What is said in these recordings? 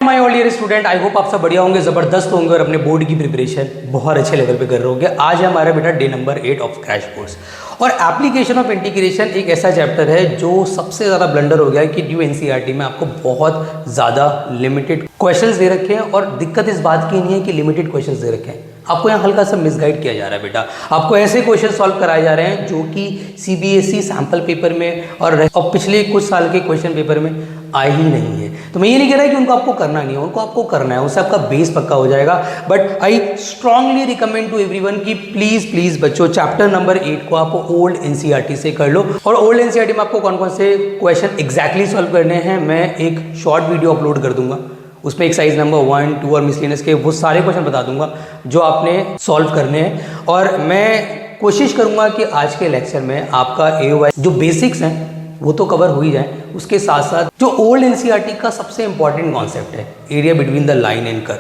My all dear student, I hope आप सब बढ़िया होंगे, ज़बरदस्त होंगे और अपने बोर्ड की प्रिपरेशन बहुत अच्छे लेवल पे कर रहे होंगे। आज है हमारा बेटा day number 8 of crash course और एप्लीकेशन ऑफ इंटीग्रेशन एक ऐसा चैप्टर है जो सबसे ज़्यादा ब्लंडर हो गया है कि ड्यू एनसीईआरटी में आपको बहुत ज़्यादा लिमिटेड क्वेश्चंस दे रखे हैं और दिक्कत इस बात की नहीं है कि लिमिटेड क्वेश्चंस दे रखे हैं, आपको यहाँ हल्का सा मिसगाइड किया जा रहा है बेटा। आपको ऐसे क्वेश्चन सॉल्व कराए जा रहे हैं जो कि सीबीएसई सैम्पल पेपर में और पिछले कुछ साल के क्वेश्चन पेपर में आए ही नहीं है। तो मैं ये नहीं कह रहा कि उनको आपको करना नहीं है, उनको आपको करना है, उससे आपका बेस पक्का हो जाएगा। But I strongly recommend to everyone कि प्लीज बच्चों चैप्टर नंबर 8 को आप ओल्ड एनसीईआरटी से कर लो। और ओल्ड एनसीईआरटी में आपको कौन कौन से क्वेश्चन एग्जैक्टली सॉल्व करने हैं मैं एक शॉर्ट वीडियो अपलोड कर दूंगा, उस पर एक्सरसाइज नंबर 1, 2 और मिसलेनियस के वो सारे क्वेश्चन बता दूंगा जो आपने सॉल्व करने हैं। और मैं कोशिश करूंगा कि आज के लेक्चर में आपका एओवाई जो बेसिक्स हैं वो तो कवर हो ही जाए, उसके साथ साथ जो ओल्ड एनसीईआरटी का सबसे इंपॉर्टेंट कॉन्सेप्ट है area between the line and curve,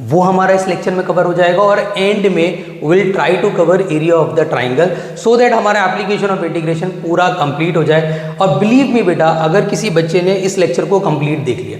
वो हमारा इस लेक्चर में कवर हो जाएगा। और एंड में will try to cover area of the triangle so that हमारा एप्लीकेशन ऑफ इंटीग्रेशन पूरा कंप्लीट हो जाए। और बिलीव मी बेटा, अगर किसी बच्चे ने इस लेक्चर को कंप्लीट देख लिया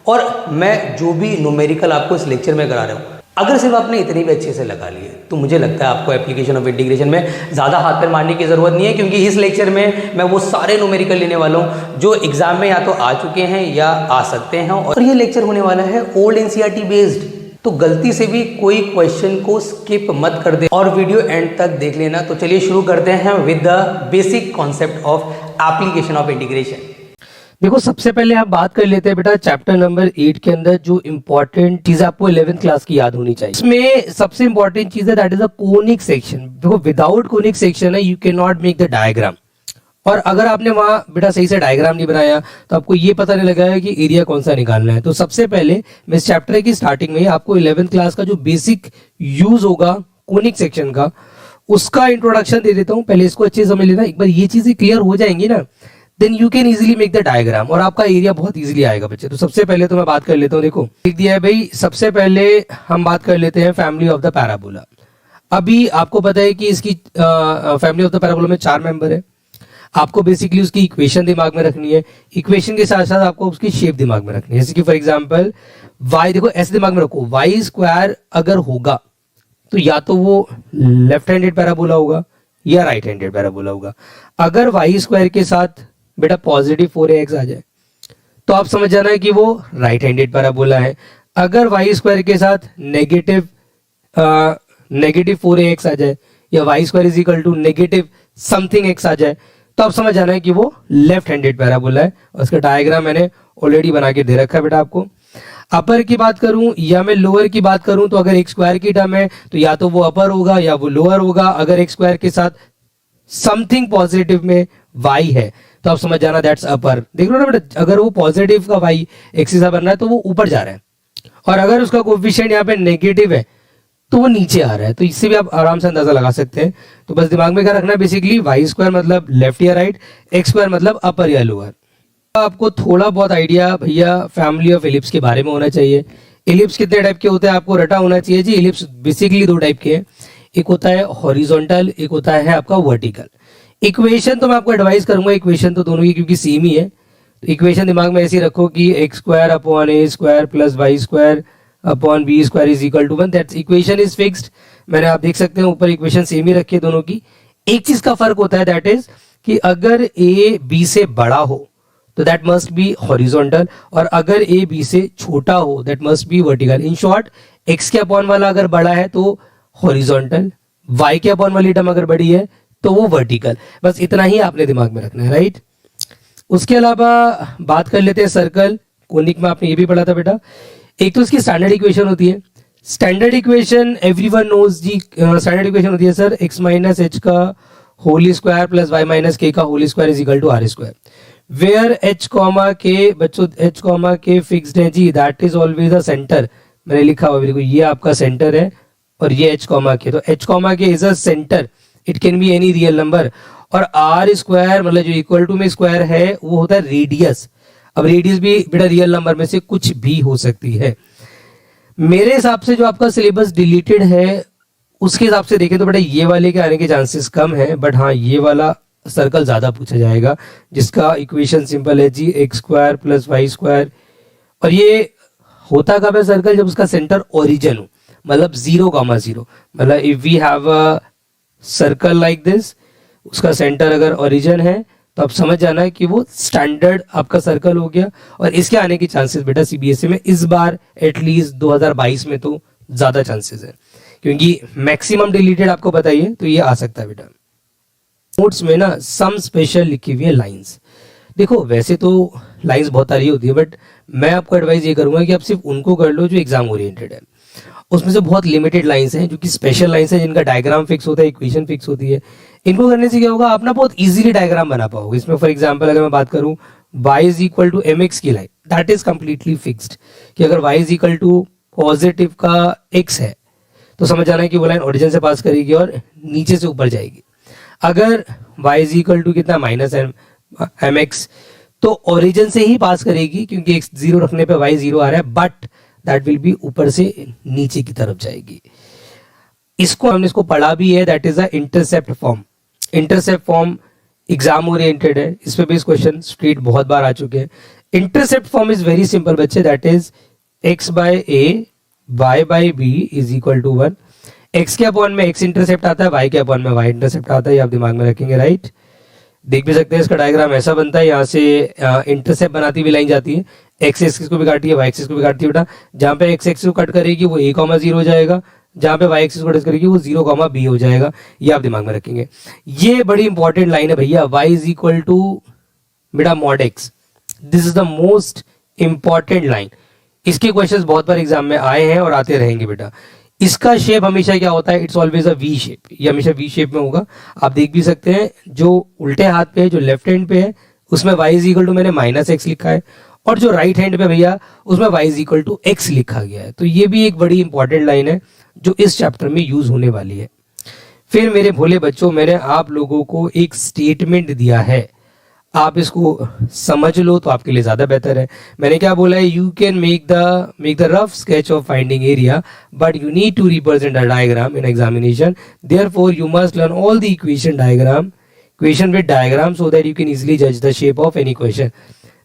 और मैं जो भी न्यूमेरिकल आपको इस लेक्चर में करा रहा हूँ, अगर सिर्फ आपने इतने भी अच्छे से लगा लिए तो मुझे लगता है आपको एप्लीकेशन ऑफ इंटीग्रेशन में ज़्यादा हाथ पैर मारने की ज़रूरत नहीं है, क्योंकि इस लेक्चर में मैं वो सारे न्यूमेरिकल लेने वाला हूँ जो एग्जाम में या तो आ चुके हैं या आ सकते हैं। और ये लेक्चर होने वाला है ओल्ड एनसीईआरटी बेस्ड, तो गलती से भी कोई क्वेश्चन को स्किप मत कर दे और वीडियो एंड तक देख लेना। तो चलिए शुरू करते हैं with the basic concept of application of integration. देखो, सबसे पहले आप बात कर लेते हैं बेटा चैप्टर नंबर 8 के अंदर जो इंपॉर्टेंट चीज आपको 11th क्लास की याद होनी चाहिए। इसमें सबसे इंपॉर्टेंट चीज है that is a conic section. देखो, विदाउट कोनिक सेक्शन है you can not make the diagram. और अगर आपने वहां बेटा सही से डायग्राम नहीं बनाया तो आपको ये पता नहीं लगा है कि एरिया कौन सा निकालना है। तो सबसे पहले मैं इस चैप्टर की स्टार्टिंग में आपको 11th क्लास का जो बेसिक यूज होगा कोनिक सेक्शन का, उसका इंट्रोडक्शन दे देता हूँ। पहले इसको अच्छे से समझ लेना, एक बार ये चीजें क्लियर हो जाएंगी ना, then you can easily make the diagram और आपका एरिया बहुत इजीली आएगा बच्चे। तो सबसे पहले तो मैं बात कर लेता हूँ, देखो लिख दिया है भाई। सबसे पहले हम बात कर लेते हैं फैमिली ऑफ द पैराबोला। अभी आपको पता है कि इसकी फैमिली ऑफ द पैराबोला में 4 मेंबर है। आपको बेसिकली उसकी इक्वेशन दिमाग में रखनी है, इक्वेशन के साथ साथ आपको उसकी शेप दिमाग में रखनी है। जैसे कि फॉर एग्जाम्पल वाई, देखो ऐसे दिमाग में रखो, वाई स्क्वायर अगर होगा तो या तो वो लेफ्ट हैंडेड पैराबोला होगा या राइट हैंडेड पैराबोला होगा। अगर वाई स्क्वायर के साथ बेटा पॉजिटिव 4ax आ जाए तो आप समझ जाना है कि वो राइट हैंडेड पैराबोला है। अगर वाई स्क्वायर के साथ नेगेटिव 4ax आ जाए या y square is equal to negative something x आ जाए तो आप समझ जाना है कि वो लेफ्ट हैंडेड पैराबोला है। और उसका डायग्राम मैंने ऑलरेडी बना के दे रखा है बेटा आपको। अपर की बात करूं या मैं लोअर की बात करूं तो अगर एक्स स्क्वायर की टर्म है तो या तो वो अपर होगा या वो लोअर होगा। अगर एक्स स्क्वायर के साथ समथिंग पॉजिटिव में y है तो आप समझ जाना दैट्स अपर। देख लो ना बेटा, अगर वो पॉजिटिव का y एक्सिस बन रहा है तो वो ऊपर जा रहा है, और अगर उसका कोएफिशिएंट यहाँ पे नेगेटिव है तो वो नीचे आ रहा है। तो इससे भी आप आराम से अंदाजा लगा सकते हैं। तो बस दिमाग में क्या रखना है, बेसिकली वाई स्क्वायर मतलब लेफ्ट या राइट, एक्स स्क्वायर मतलब अपर या लोअर। आपको थोड़ा बहुत आइडिया भैया फैमिली ऑफ एलिप्स के बारे में होना चाहिए। एलिप्स कितने टाइप के होते हैं आपको रटा होना चाहिए जी। एलिप्स बेसिकली 2 टाइप के हैं, एक होता है हॉरिजॉन्टल, एक होता है आपका वर्टिकल। इक्वेशन तो मैं आपको एडवाइस करूंगा, इक्वेशन तो दोनों की क्योंकि सेम ही है, तो इक्वेशन दिमाग में ऐसे रखो कि x square upon a square plus y square upon b square is equal to 1। That's equation is fixed. मैंने आप देख सकते हैं ऊपर इक्वेशन सेम ही रखी है दोनों की। एक चीज का फर्क होता है दैट इज कि अगर ए बी से बड़ा हो तो दैट मस्ट बी हॉरिजॉन्टल, और अगर ए बी से छोटा हो that must B vertical. In short, x के अपॉन वाला अगर बड़ा है तो हॉरिजॉन्टल, वाई के अपॉन वाली टर्म अगर बड़ी है तो वो वर्टिकल। बस इतना ही आपने दिमाग में रखना है, राइट। उसके अलावा बात कर लेते हैं सर्कल। कोनिक में आपने ये भी पढ़ा था बेटा। एक तो इसकी स्टैंडर्ड इक्वेशन होती है। स्टैंडर्ड इक्वेशन एवरीवन नोज जी। स्टैंडर्ड इक्वेशन होती है सर x माइनस एच का whole square plus y minus k का whole square is equal to r square. Where h comma k बच्चों h कॉमा के फिक्स्ड है जी, that is always a centre. मैंने लिखा हुआ देखो, ये आपका सेंटर है और ये h कॉमा के, तो h कॉमा के is a centre, it can be any real number. और आर स्क्वायर मतलब जो इक्वल टू में स्क्वायर है वो होता है रेडियस। अब रेडियस भी बेटा रियल नंबर में से कुछ भी हो सकती है। मेरे हिसाब से जो आपका सिलेबस डिलीटेड है उसके हिसाब से देखें तो बेटा ये वाले के आने के चांसेस कम है, बट हाँ ये वाला सर्कल ज्यादा पूछा जाएगा जिसका इक्वेशन सिंपल है जी, x square plus y square, और ये होता कब है सर्कल, जब उसका सेंटर ओरिजिन हो, मतलब 0,0, मतलब if we have a circle like this, उसका सेंटर अगर ओरिजिन है तो आप समझ जाना है कि वो स्टैंडर्ड आपका सर्कल हो गया। और इसके आने की चांसेस बेटा सीबीएसई में इस बार एटलीस्ट 2022 में तो ज्यादा चांसेस है, क्योंकि मैक्सिमम डिलीटेड आपको बताइए तो ये आ सकता है बेटा। नोट्स में ना सम स्पेशल लिखी हुई है लाइंस। देखो वैसे तो लाइंस बहुत सारी होती है, बट मैं आपको एडवाइस ये करूंगा कि आप सिर्फ उनको कर लो जो एग्जाम ओरिएंटेड है। उसमें से बहुत लिमिटेड लाइंस हैं जो कि स्पेशल लाइंस हैं, जिनका डायग्राम फिक्स होता है, इक्वेशन फिक्स होती है। इनको करने से क्या होगा, आप ना बहुत इजीली डायग्राम बना पाओगे। इसमें फॉर एग्जांपल अगर मैं बात करूं y is equal to m x की line, that is completely fixed कि अगर y is equal to positive का x है तो समझ जाना है कि वो लाइन ओरिजिन से पास करेगी और नीचे से ऊपर जाएगी। अगर y इज इक्वल टू कितना माइनस एम एक्स, तो ओरिजिन से ही पास करेगी क्योंकि x 0 रखने पे y 0 आ रहा है, बट दैट विल बी ऊपर से नीचे की तरफ जाएगी। हमने इसको पढ़ा भी है, that is a intercept form. Intercept form exam oriented है, इस पे भी क्वेश्चन स्ट्रीट बहुत बार आ चुके हैं। Intercept form is very simple बच्चे, that is x by a y by b is equal to 1। x के अपॉन में x इंटरसेप्ट आता है, y के अपॉन में y इंटरसेप्ट आता है, ये आप दिमाग में रखेंगे, राइट। देख भी सकते हैं इसका डायग्राम ऐसा बनता है, यहाँ से इंटरसेप्ट बनाती हुई लाइन जाती है, एक्स एक्सिस को भी काटती है, वाई एक्सिस को भी काटती है बेटा। जहाँ पे एक्स एक्सिस को कट करेगी वो a,0 हो जाएगा, जहाँ पे वाई एक्सिस को कट करेगी वो 0,b हो जाएगा, ये आप दिमाग में रखेंगे। ये बड़ी इंपॉर्टेंट लाइन है भैया, y इज इक्वल टू बेटा mod x, this is the most important line. इसके क्वेश्चंस बहुत बार एग्जाम में आए हैं और आते रहेंगे बेटा। इसका शेप हमेशा क्या होता है, it's always a V shape, ये हमेशा वी शेप में होगा। आप देख भी सकते हैं जो उल्टे हाथ पे है, जो लेफ्ट हैंड पे है, उसमें y इज इक्वल टू मैंने माइनस एक्स लिखा है, और जो राइट हैंड पे भैया उसमें y is equal to x लिखा गया है। तो ये भी एक बड़ी इंपॉर्टेंट लाइन है जो इस चैप्टर में यूज होने वाली है। फिर मेरे भोले बच्चों, मैंने आप लोगों को एक स्टेटमेंट दिया है, आप इसको समझ लो तो आपके लिए ज्यादा बेहतर है। मैंने क्या बोला है, you can make the rough sketch of finding area, but you need to represent a diagram in examination, therefore you must learn all the equation with diagram so that you can easily जज the shape of any question.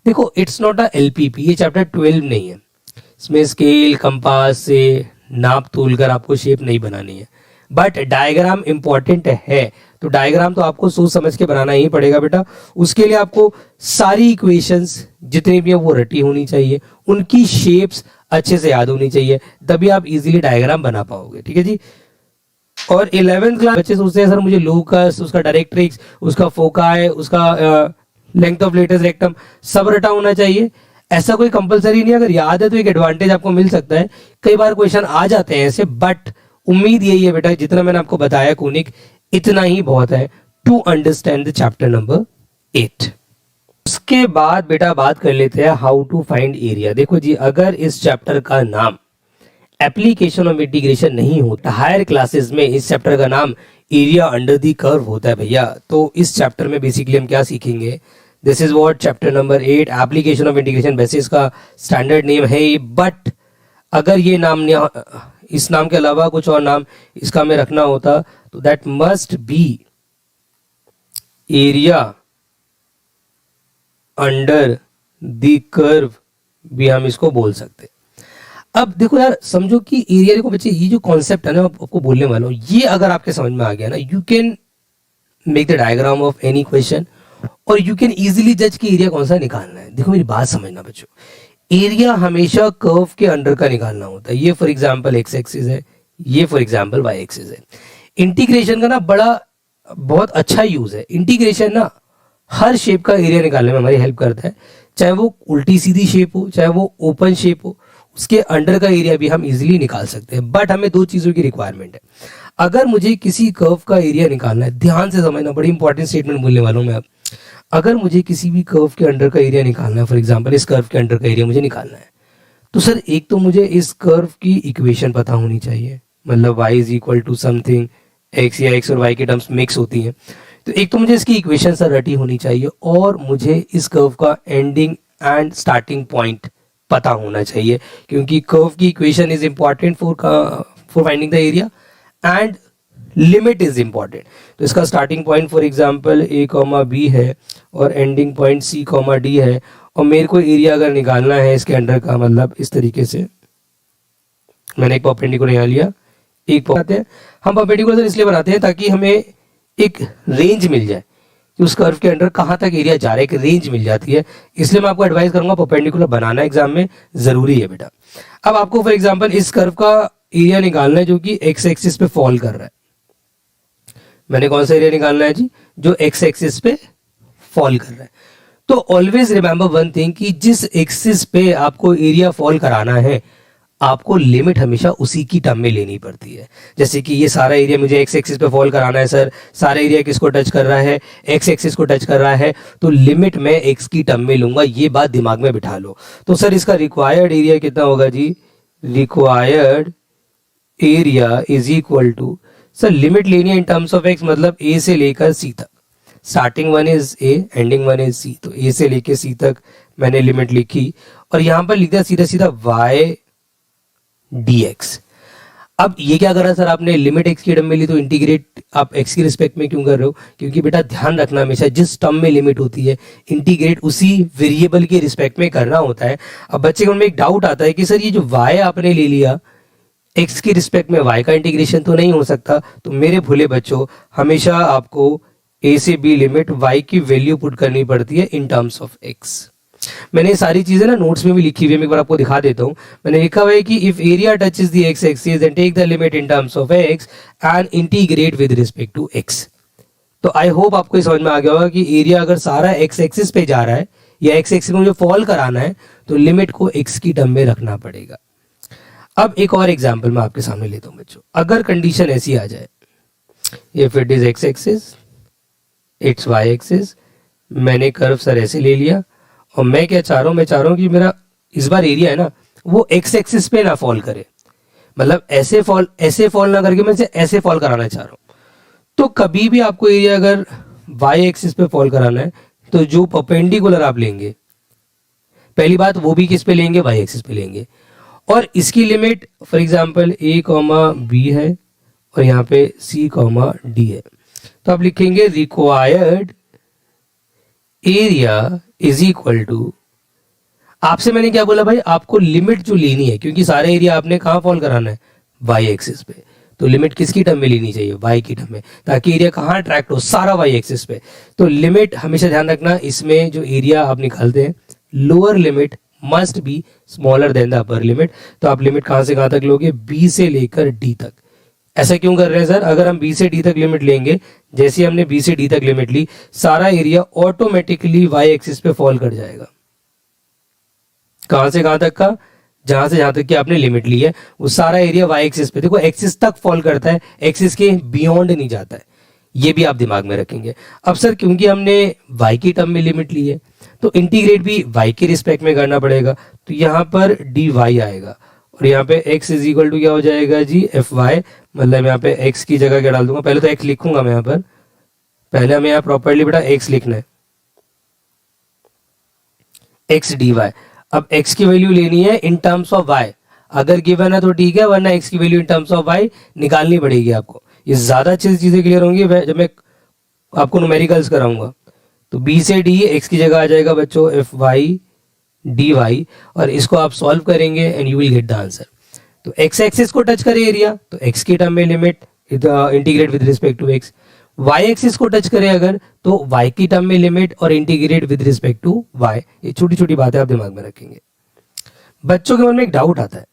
देखो it's not a LPP, ये chapter 12 नहीं है, इसमें scale compass से नाप तोल कर आपको शेप नहीं बनानी है, बट डायग्राम इंपॉर्टेंट है। तो डायग्राम तो आपको सोच समझ के बनाना ही पड़ेगा बेटा। उसके लिए आपको सारी इक्वेशंस जितनी भी है वो रटी होनी चाहिए, उनकी शेप्स अच्छे से याद होनी चाहिए, तभी आप इजीली डायग्राम बना पाओगे, ठीक है जी। और 11th क्लास बच्चे सोचते हैं सर मुझे लोकस, उसका डायरेक्ट्रिक्स, उसका फोकाई, उसका लेंथ ऑफ लेटेस्ट रेक्टम सब रटा होना चाहिए। ऐसा कोई कंपलसरी नहीं, अगर याद है तो एक एडवांटेज आपको मिल सकता है। कई बार क्वेश्चन आ जाते हैं ऐसे, बट उम्मीद यही है बेटा जितना मैंने आपको बताया कोनिक, इतना ही बहुत है to understand the chapter number 8। उसके बाद बेटा बात कर लेते हैं हाउ टू फाइंड एरिया। देखो जी, अगर इस चैप्टर का नाम एप्लीकेशन ऑफ इंटीग्रेशन नहीं होता, हायर क्लासेस में इस चैप्टर का नाम एरिया अंडर द कर्व होता है भैया, तो इस चैप्टर में बेसिकली हम क्या सीखेंगे, this is what chapter number 8 application of integration. वैसे इसका स्टैंडर्ड नेम है, बट अगर ये नाम इस नाम के अलावा कुछ और नाम इसका हमें रखना होता तो that must B area under the curve भी हम इसको बोल सकते। अब देखो यार, समझो कि एरिया, देखो बच्चे ये जो कॉन्सेप्ट है ना आपको बोलने वाला हूं, ये अगर आपके समझ में आ गया ना, you can make the diagram of any question और यू कैन इजीली जज कि एरिया कौन सा निकालना है। देखो मेरी बात समझना बच्चों, एरिया हमेशा कर्व के अंडर का निकालना होता है। ये फॉर एग्जांपल एक्स एक्सिस है, ये फॉर एग्जांपल वाई एक्सिस है। इंटीग्रेशन का ना बहुत अच्छा यूज है। इंटीग्रेशन ना हर शेप का एरिया निकालने में हमारी हेल्प करता है, चाहे वो उल्टी सीधी शेप हो, चाहे वो ओपन शेप हो, उसके अंडर का एरिया भी हम इजीली निकाल सकते हैं। बट हमें दो चीजों की रिक्वायरमेंट है। अगर मुझे किसी कर्व का एरिया निकालना है, ध्यान से समझना, बड़ी इंपॉर्टेंट स्टेटमेंट बोलने वाला हूं मैं अब। अगर मुझे किसी भी कर्व के अंडर का एरिया निकालना है, फॉर एग्जांपल इस कर्व के अंडर का एरिया मुझे निकालना है, तो सर एक तो मुझे इस कर्व की इक्वेशन पता होनी चाहिए, मतलब y is equal to something x, या x और y की टर्म्स मिक्स होती हैं, तो एक तो मुझे इसकी इक्वेशन सर रटी होनी चाहिए, और मुझे इस कर्व का एंडिंग एंड स्टार्टिंग पॉइंट पता होना चाहिए, क्योंकि कर्व की equation is important for finding the area and limit is important. तो इसका starting point for example a, b है और एंडिंग पॉइंट c, d है, और मेरे को एरिया अगर निकालना है इसके अंडर का, मतलब इस तरीके से मैंने एक परपेंडिकुलर यहाँ लिया, एक बनाते हैं हम परपेंडिकुलर इसलिए बनाते हैं ताकि हमें एक रेंज मिल जाए कि उस कर्व के अंडर कहाँ तक एरिया जा रहा है, एक रेंज मिल जाती है। इसलिए मैं आपको एडवाइस करूंगा परपेंडिकुलर बनाना एग्जाम में जरूरी है बेटा। अब आपको फॉर एग्जांपल इस कर्व का एरिया निकालना है जो कि एक्स एक्सिस पे फॉल कर रहा है। मैंने कौन सा एरिया निकालना है जी? जो एक्स एक्सिस पे फॉल कर रहा है। तो ऑलवेज रिमेंबर वन थिंग कि जिस एक्सिस पे आपको एरिया फॉल कराना है आपको लिमिट हमेशा उसी की टर्म में लेनी पड़ती है। जैसे कि ये सारा एरिया मुझे एक्स एक्सिस पे फॉल कराना है सर, सारा एरिया किसको टच कर रहा है? एक्स एक्सिस को टच कर रहा है, तो लिमिट मैं एक्स की टर्म में लूंगा। ये बात दिमाग में बिठा लो। तो सर इसका रिक्वायर्ड एरिया कितना होगा जी? Required area is equal to, sir limit लेनी है इन टर्म्स ऑफ एक्स, मतलब ए से लेकर सी तक। Starting one is a, ending one is c. तो ए से लेकर सी तक मैंने लिमिट लिखी और यहां पर लिख दिया सीधा सीधा वाई dx। अब ये क्या कर रहा है सर? आपने लिमिट x की टर्म में ली तो इंटीग्रेट आप x की रिस्पेक्ट में क्यों कर रहे हो? क्योंकि बेटा ध्यान रखना हमेशा जिस टर्म में लिमिट होती है इंटीग्रेट उसी वेरिएबल के रिस्पेक्ट में करना होता है। अब बच्चे के मन में एक डाउट आता है कि सर ये जो y आपने ले लिया x की रिस्पेक्ट में y का इंटीग्रेशन तो नहीं हो सकता। तो मेरे भोले बच्चों हमेशा आपको a से b लिमिट y की वैल्यू पुट करनी पड़ती है इन टर्म्स ऑफ x। मैंने ये सारी चीजें ना नोट्स में भी लिखी हुई है, मैं एक बार आपको दिखा देता हूं। मैंने लिखा हुआ है कि if area touches the x axis and take the limit in terms of x and integrate with respect to x. तो आई होप आपको समझ में आ गया होगा कि एरिया अगर सारा एक्स एक्सिस पे जा रहा है या एक्स एक्सिस में मुझे फॉल कराना है तो लिमिट को एक्स की टर्म में रखना पड़ेगा। अब एक और एग्जाम्पल मैं आपके सामने लेता हूं बच्चों। अगर कंडीशन ऐसी आ जाए, if it is x axis, it's y axis, मैंने कर्व सर ऐसे ले लिया और मैं क्या चाह रहा हूं? मैं चाह रहा हूं कि मेरा इस बार एरिया है ना वो एक्स एक्सिस पे ना फॉल करे, मतलब ऐसे फॉल ना करके मैं ऐसे फॉल कराना चाह रहा हूं। तो कभी भी आपको एरिया अगर वाई एक्सिस पे फॉल कराना है तो जो परपेंडिकुलर आप लेंगे, पहली बात वो भी किस पे लेंगे? वाई एक्सिस पे लेंगे। और इसकी limit for example a comma b है और यहाँ पे c कॉमा डी है। तो आप लिखेंगे required area is equal to, आपसे मैंने क्या बोला भाई? आपको लिमिट जो लेनी है, क्योंकि सारा एरिया आपने कहाँ फॉल कराना है? वाई एक्सिस पे। तो लिमिट किसकी टर्म में लेनी चाहिए? वाई की टर्म में, ताकि एरिया कहाँ अट्रैक्ट हो? सारा वाई एक्सिस पे। तो लिमिट हमेशा ध्यान रखना, इसमें जो एरिया आप निकालते हैं lower limit must be smaller than the upper limit. तो आप लिमिट कहाँ से कहाँ तक लोगे? बी से लेकर डी तक। ऐसा क्यों कर रहे हैं सर? अगर हम बी से डी तक लिमिट लेंगे, जैसे ही हमने बी से डी तक लिमिट ली, सारा एरिया ऑटोमेटिकली वाई एक्सिस पे फॉल कर जाएगा। कहां से कहां तक का? जहां से जहां तक की आपने लिमिट ली है वो सारा एरिया वाई एक्सिस पे, देखो एक्सिस तक फॉल करता है, एक्सिस के बियॉन्ड नहीं जाता है। ये भी आप दिमाग में रखेंगे। अब सर क्योंकि हमने वाई की टर्म में लिमिट ली है तो इंटीग्रेट भी वाई के रिस्पेक्ट में करना पड़ेगा। तो यहाँ पर डी वाई आएगा और यहाँ पे x इज इक्वल टू क्या हो जाएगा जी? F Y. मतलब यहाँ पे x की जगह क्या डाल दूंगा? पहले तो x लिखूंगा मैं यहाँ पर, पहले हमें यहाँ प्रॉपर्ली बेटा x लिखना है, x dy। अब x की वैल्यू लेनी है इन टर्म्स ऑफ y। अगर गिवन है तो ठीक है, वरना x की value in terms of y निकालनी पड़ेगी आपको। ये ज्यादा अच्छी चीजें क्लियर होंगी जब मैं आपको न्यूमेरिकल्स कराऊंगा। तो b से d x की जगह आ जाएगा बच्चों एफ वाई डी वाई, और इसको आप सॉल्व करेंगे and you will get the answer. तो x एक्सिस को टच करे एरिया तो x की टर्म में limit integrate with respect to x, y axis को टच करे अगर तो y की टर्म में लिमिट और integrate with respect to y। ये छोटी छोटी बातें आप दिमाग में रखेंगे। बच्चों के मन में एक डाउट आता है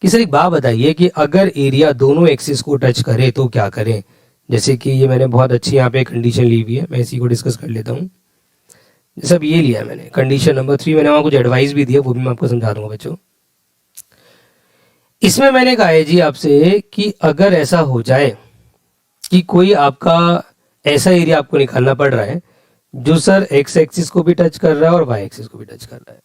कि सर एक बात बताइए कि अगर एरिया दोनों एक्सिस को टच करे तो क्या करें? जैसे कि ये मैंने बहुत अच्छी यहाँ पे कंडीशन ली हुई है, मैं इसी को डिस्कस कर लेता हूँ। सब ये लिया है मैंने कंडीशन नंबर 3, मैंने वहां कुछ एडवाइस भी दिया, वो भी मैं आपको समझा दूंगा बच्चों। इसमें मैंने कहा है जी आपसे कि अगर ऐसा हो जाए कि कोई आपका ऐसा एरिया आपको निकालना पड़ रहा है जो सर एक्स एक्सिस को भी टच कर रहा है और वाई एक्सिस को भी टच कर रहा है,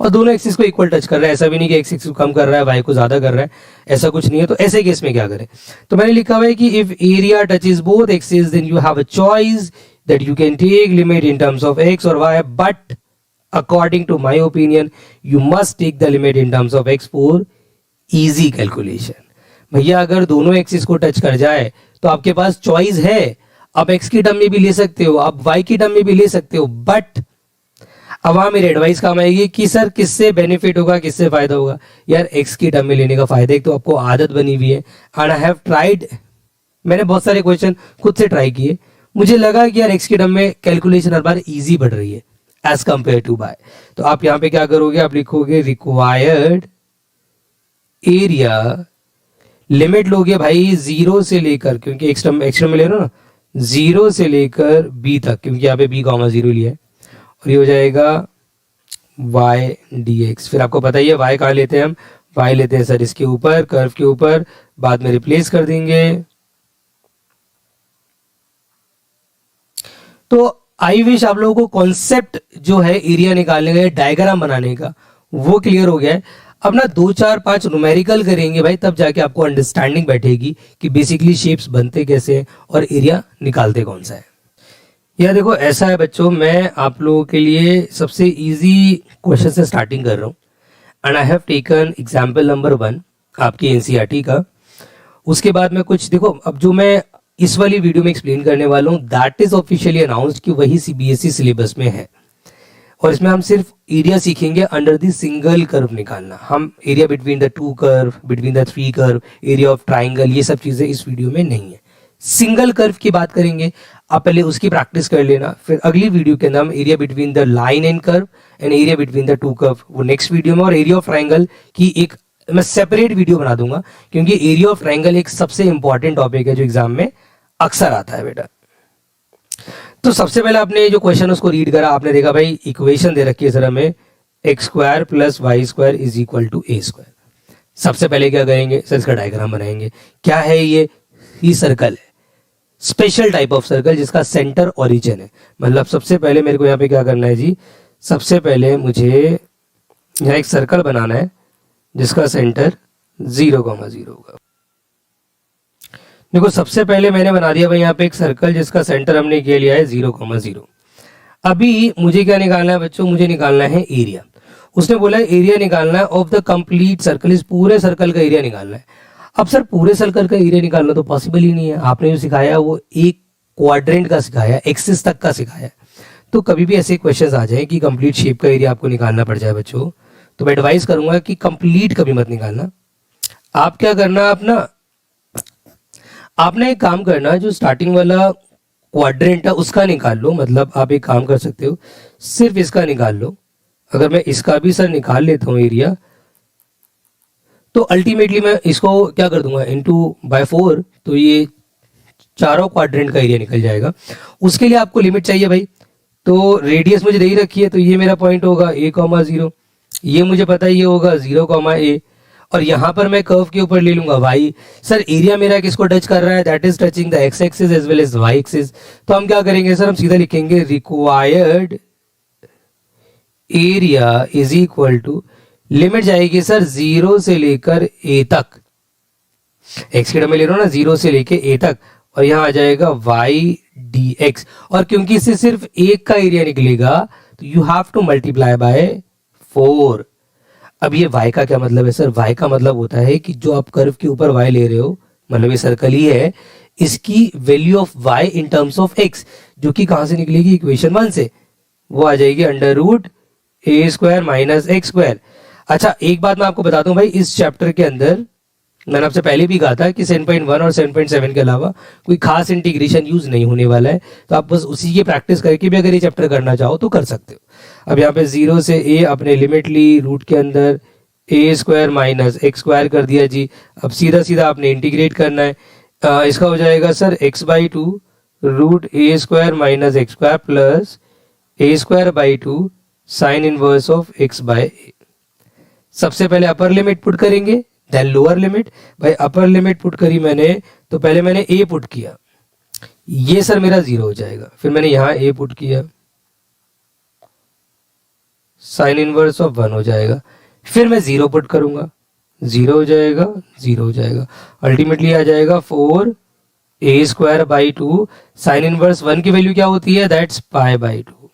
और दोनों एक्सिस को इक्वल टच कर रहा है, ऐसा भी नहीं कि एक्स एक्सिस को कम कर रहा है वाई को ज्यादा कर रहा है, ऐसा कुछ नहीं है। तो ऐसे केस में क्या करें? तो मैंने लिखा हुआ है कि if area touches both axis then you have a choice that you can take limit in terms of x or y, but according to my opinion you must take the limit in terms of x for easy calculation। भैया अगर दोनों axis को touch कर जाए तो आपके पास choice है, आप x की टर्म में भी ले सकते हो, आप y की टर्म में भी ले सकते हो, बट अब वहां मेरी एडवाइस काम आएगी कि सर किससे बेनिफिट होगा, किससे फायदा होगा। यार एक्स की टर्म में लेने का फायदा, एक तो आपको आदत बनी हुई है, एंड आई हैव ट्राइड, मैंने बहुत सारे क्वेश्चन खुद से ट्राई किए, मुझे लगा कि यार एक्स की टर्म में कैलकुलेशन हर बार इजी बढ़ रही है एज कंपेयर टू बाय। तो आप यहाँ पे क्या करोगे, आप लिखोगे रिक्वायर्ड एरिया, लिमिट लोगे भाई जीरो से लेकर, क्योंकि एक्स टर्म में ले रहे हो ना, जीरो से लेकर बी तक, क्योंकि यहाँ पे बी कॉमा जीरो लिया है, और ये हो जाएगा y dx। फिर आपको पता ही है y कहाँ लेते हैं हम, y लेते हैं सर इसके ऊपर, कर्व के ऊपर, बाद में रिप्लेस कर देंगे। तो आई विश आप लोगों को कॉन्सेप्ट जो है एरिया निकालने का, डायग्राम बनाने का, वो क्लियर हो गया है। अब ना 2 4 5 न्यूमेरिकल करेंगे भाई, तब जाके आपको अंडरस्टैंडिंग बैठेगी कि बेसिकली शेप्स बनते कैसे हैं और एरिया निकालते कौन सा है। यह देखो ऐसा है बच्चों, मैं आप लोगों के लिए सबसे इजी क्वेश्चन से स्टार्टिंग कर रहा हूँ, and I have taken example number 1 आपकी एनसीईआरटी का। उसके बाद में कुछ देखो, अब जो मैं इस वाली वीडियो में एक्सप्लेन करने वाला हूँ दैट इज ऑफिशियली अनाउंस्ड कि वही सीबीएसई सिलेबस में है, और इसमें हम सिर्फ एरिया सीखेंगे अंडर द सिंगल कर्व निकालना। हम area between the 2 curve, between the 3 curve, area of triangle, ये सब चीजें इस वीडियो में नहीं है। सिंगल कर्व की बात करेंगे, आप पहले उसकी प्रैक्टिस कर लेना, फिर अगली वीडियो के अंदर हम area between the line and curve and area between the 2 curve, वो नेक्स्ट वीडियो में, और एरिया ऑफ ट्राइंगल की एक मैं सेपरेट वीडियो बना दूंगा, क्योंकि एरिया ऑफ ट्राइंगल एक सबसे इंपॉर्टेंट टॉपिक है जो एग्जाम में अक्सर आता है बेटा। तो सबसे पहले आपने जो क्वेश्चन उसको रीड करा, आपने देखा भाई इक्वेशन दे रखी है सर हमें, x square plus y square is equal to a square. सबसे पहले क्या करेंगे सर, इसका डायग्राम बनाएंगे। क्या है ये सर्कल है, स्पेशल टाइप ऑफ सर्कल जिसका सेंटर ओरिजिन है। मतलब सबसे पहले मेरे को यहाँ पे क्या करना है जी, सबसे पहले मुझे यहाँ एक सर्कल बनाना है जिसका सेंटर 0,0 होगा। देखो सबसे पहले मैंने बना दिया भाई यहाँ पे एक सर्कल जिसका सेंटर हमने क्या लिया है 0,0। अभी मुझे क्या निकालना है बच्चों, मुझे निकालना है एरिया। उसने बोला है एरिया निकालना है ऑफ द कंप्लीट सर्कल, इस पूरे सर्कल का एरिया निकालना है। अब सर पूरे सर्कल का एरिया निकालना तो पॉसिबल ही नहीं है, आपने जो सिखाया वो एक क्वाड्रेंट का सिखाया, एक्सिस तक का सिखाया। तो कभी भी ऐसे क्वेश्चंस आ जाए कि कंप्लीट शेप का एरिया आपको निकालना पड़ जाए बच्चों, तो मैं एडवाइस करूंगा कि कंप्लीट कभी मत निकालना। आप क्या करना, आपने एक काम करना, जो स्टार्टिंग वाला क्वाड्रेंट है उसका निकाल लो। मतलब आप एक काम कर सकते हो, सिर्फ इसका निकाल लो। अगर मैं इसका भी सर निकाल लेता हूँ एरिया, तो अल्टीमेटली मैं इसको क्या कर दूंगा, इनटू बाय 4, तो ये चारों क्वाड्रेंट का एरिया निकल जाएगा। उसके लिए आपको लिमिट चाहिए भाई, तो रेडियस मुझे दे ही रखी है, तो ये मेरा पॉइंट होगा a,0, ये मुझे पता है ये होगा 0,a, और यहां पर मैं कर्व के ऊपर ले लूंगा y। सर एरिया मेरा किसको टच कर रहा है, that is touching the x axis as well as y axis. तो हम क्या करेंगे सर, हम सीधा लिखेंगे required area is equal to, limit जाएगी सर 0 से लेकर a तक, x की टर्म में ले रहा हूं ना, 0 से लेकर a तक, और यहां आ जाएगा y dx। और क्योंकि इससे सिर्फ एक का एरिया निकलेगा तो you have to multiply by 4। अब ये y का क्या मतलब है सर, y का मतलब होता है कि जो आप कर्व के ऊपर y ले रहे हो, मतलब ये सर्कल ही है, इसकी value of y in terms of x, जो कि कहां से निकलेगी, इक्वेशन 1 से, वो आ जाएगी √a² माइनस x²। अच्छा एक बात मैं आपको बता दूं भाई, इस चैप्टर के अंदर मैंने आपसे पहले भी कहा था कि 7.1 और 7.7 के अलावा कोई खास इंटीग्रेशन यूज नहीं होने वाला है, तो आप बस उसी की प्रैक्टिस करके भी अगर ये चैप्टर करना चाहो तो कर सकते हो। अब यहाँ पे 0 से a अपने लिमिट ली, रूट के अंदर a² माइनस x² कर दिया जी। अब सीधा सीधा आपने इंटीग्रेट करना है, इसका हो जाएगा sir x/2 √a² minus x² plus a²/2 sign inverse of x/a। सबसे पहले अपर लिमिट पुट करेंगे, देन लोअर लिमिट। भाई अपर लिमिट पुट करी मैंने, तो पहले मैंने a पुट किया, ये सर मेरा 0 हो जाएगा। फिर मैंने यहां a पुट किया, साइन इनवर्स ऑफ 1 हो जाएगा। फिर मैं 0 पुट करूंगा, 0 हो जाएगा, 0 हो जाएगा। अल्टीमेटली आ जाएगा 4a²/2, साइन इनवर्स 1 की वैल्यू क्या होती है, दैट्स π/2।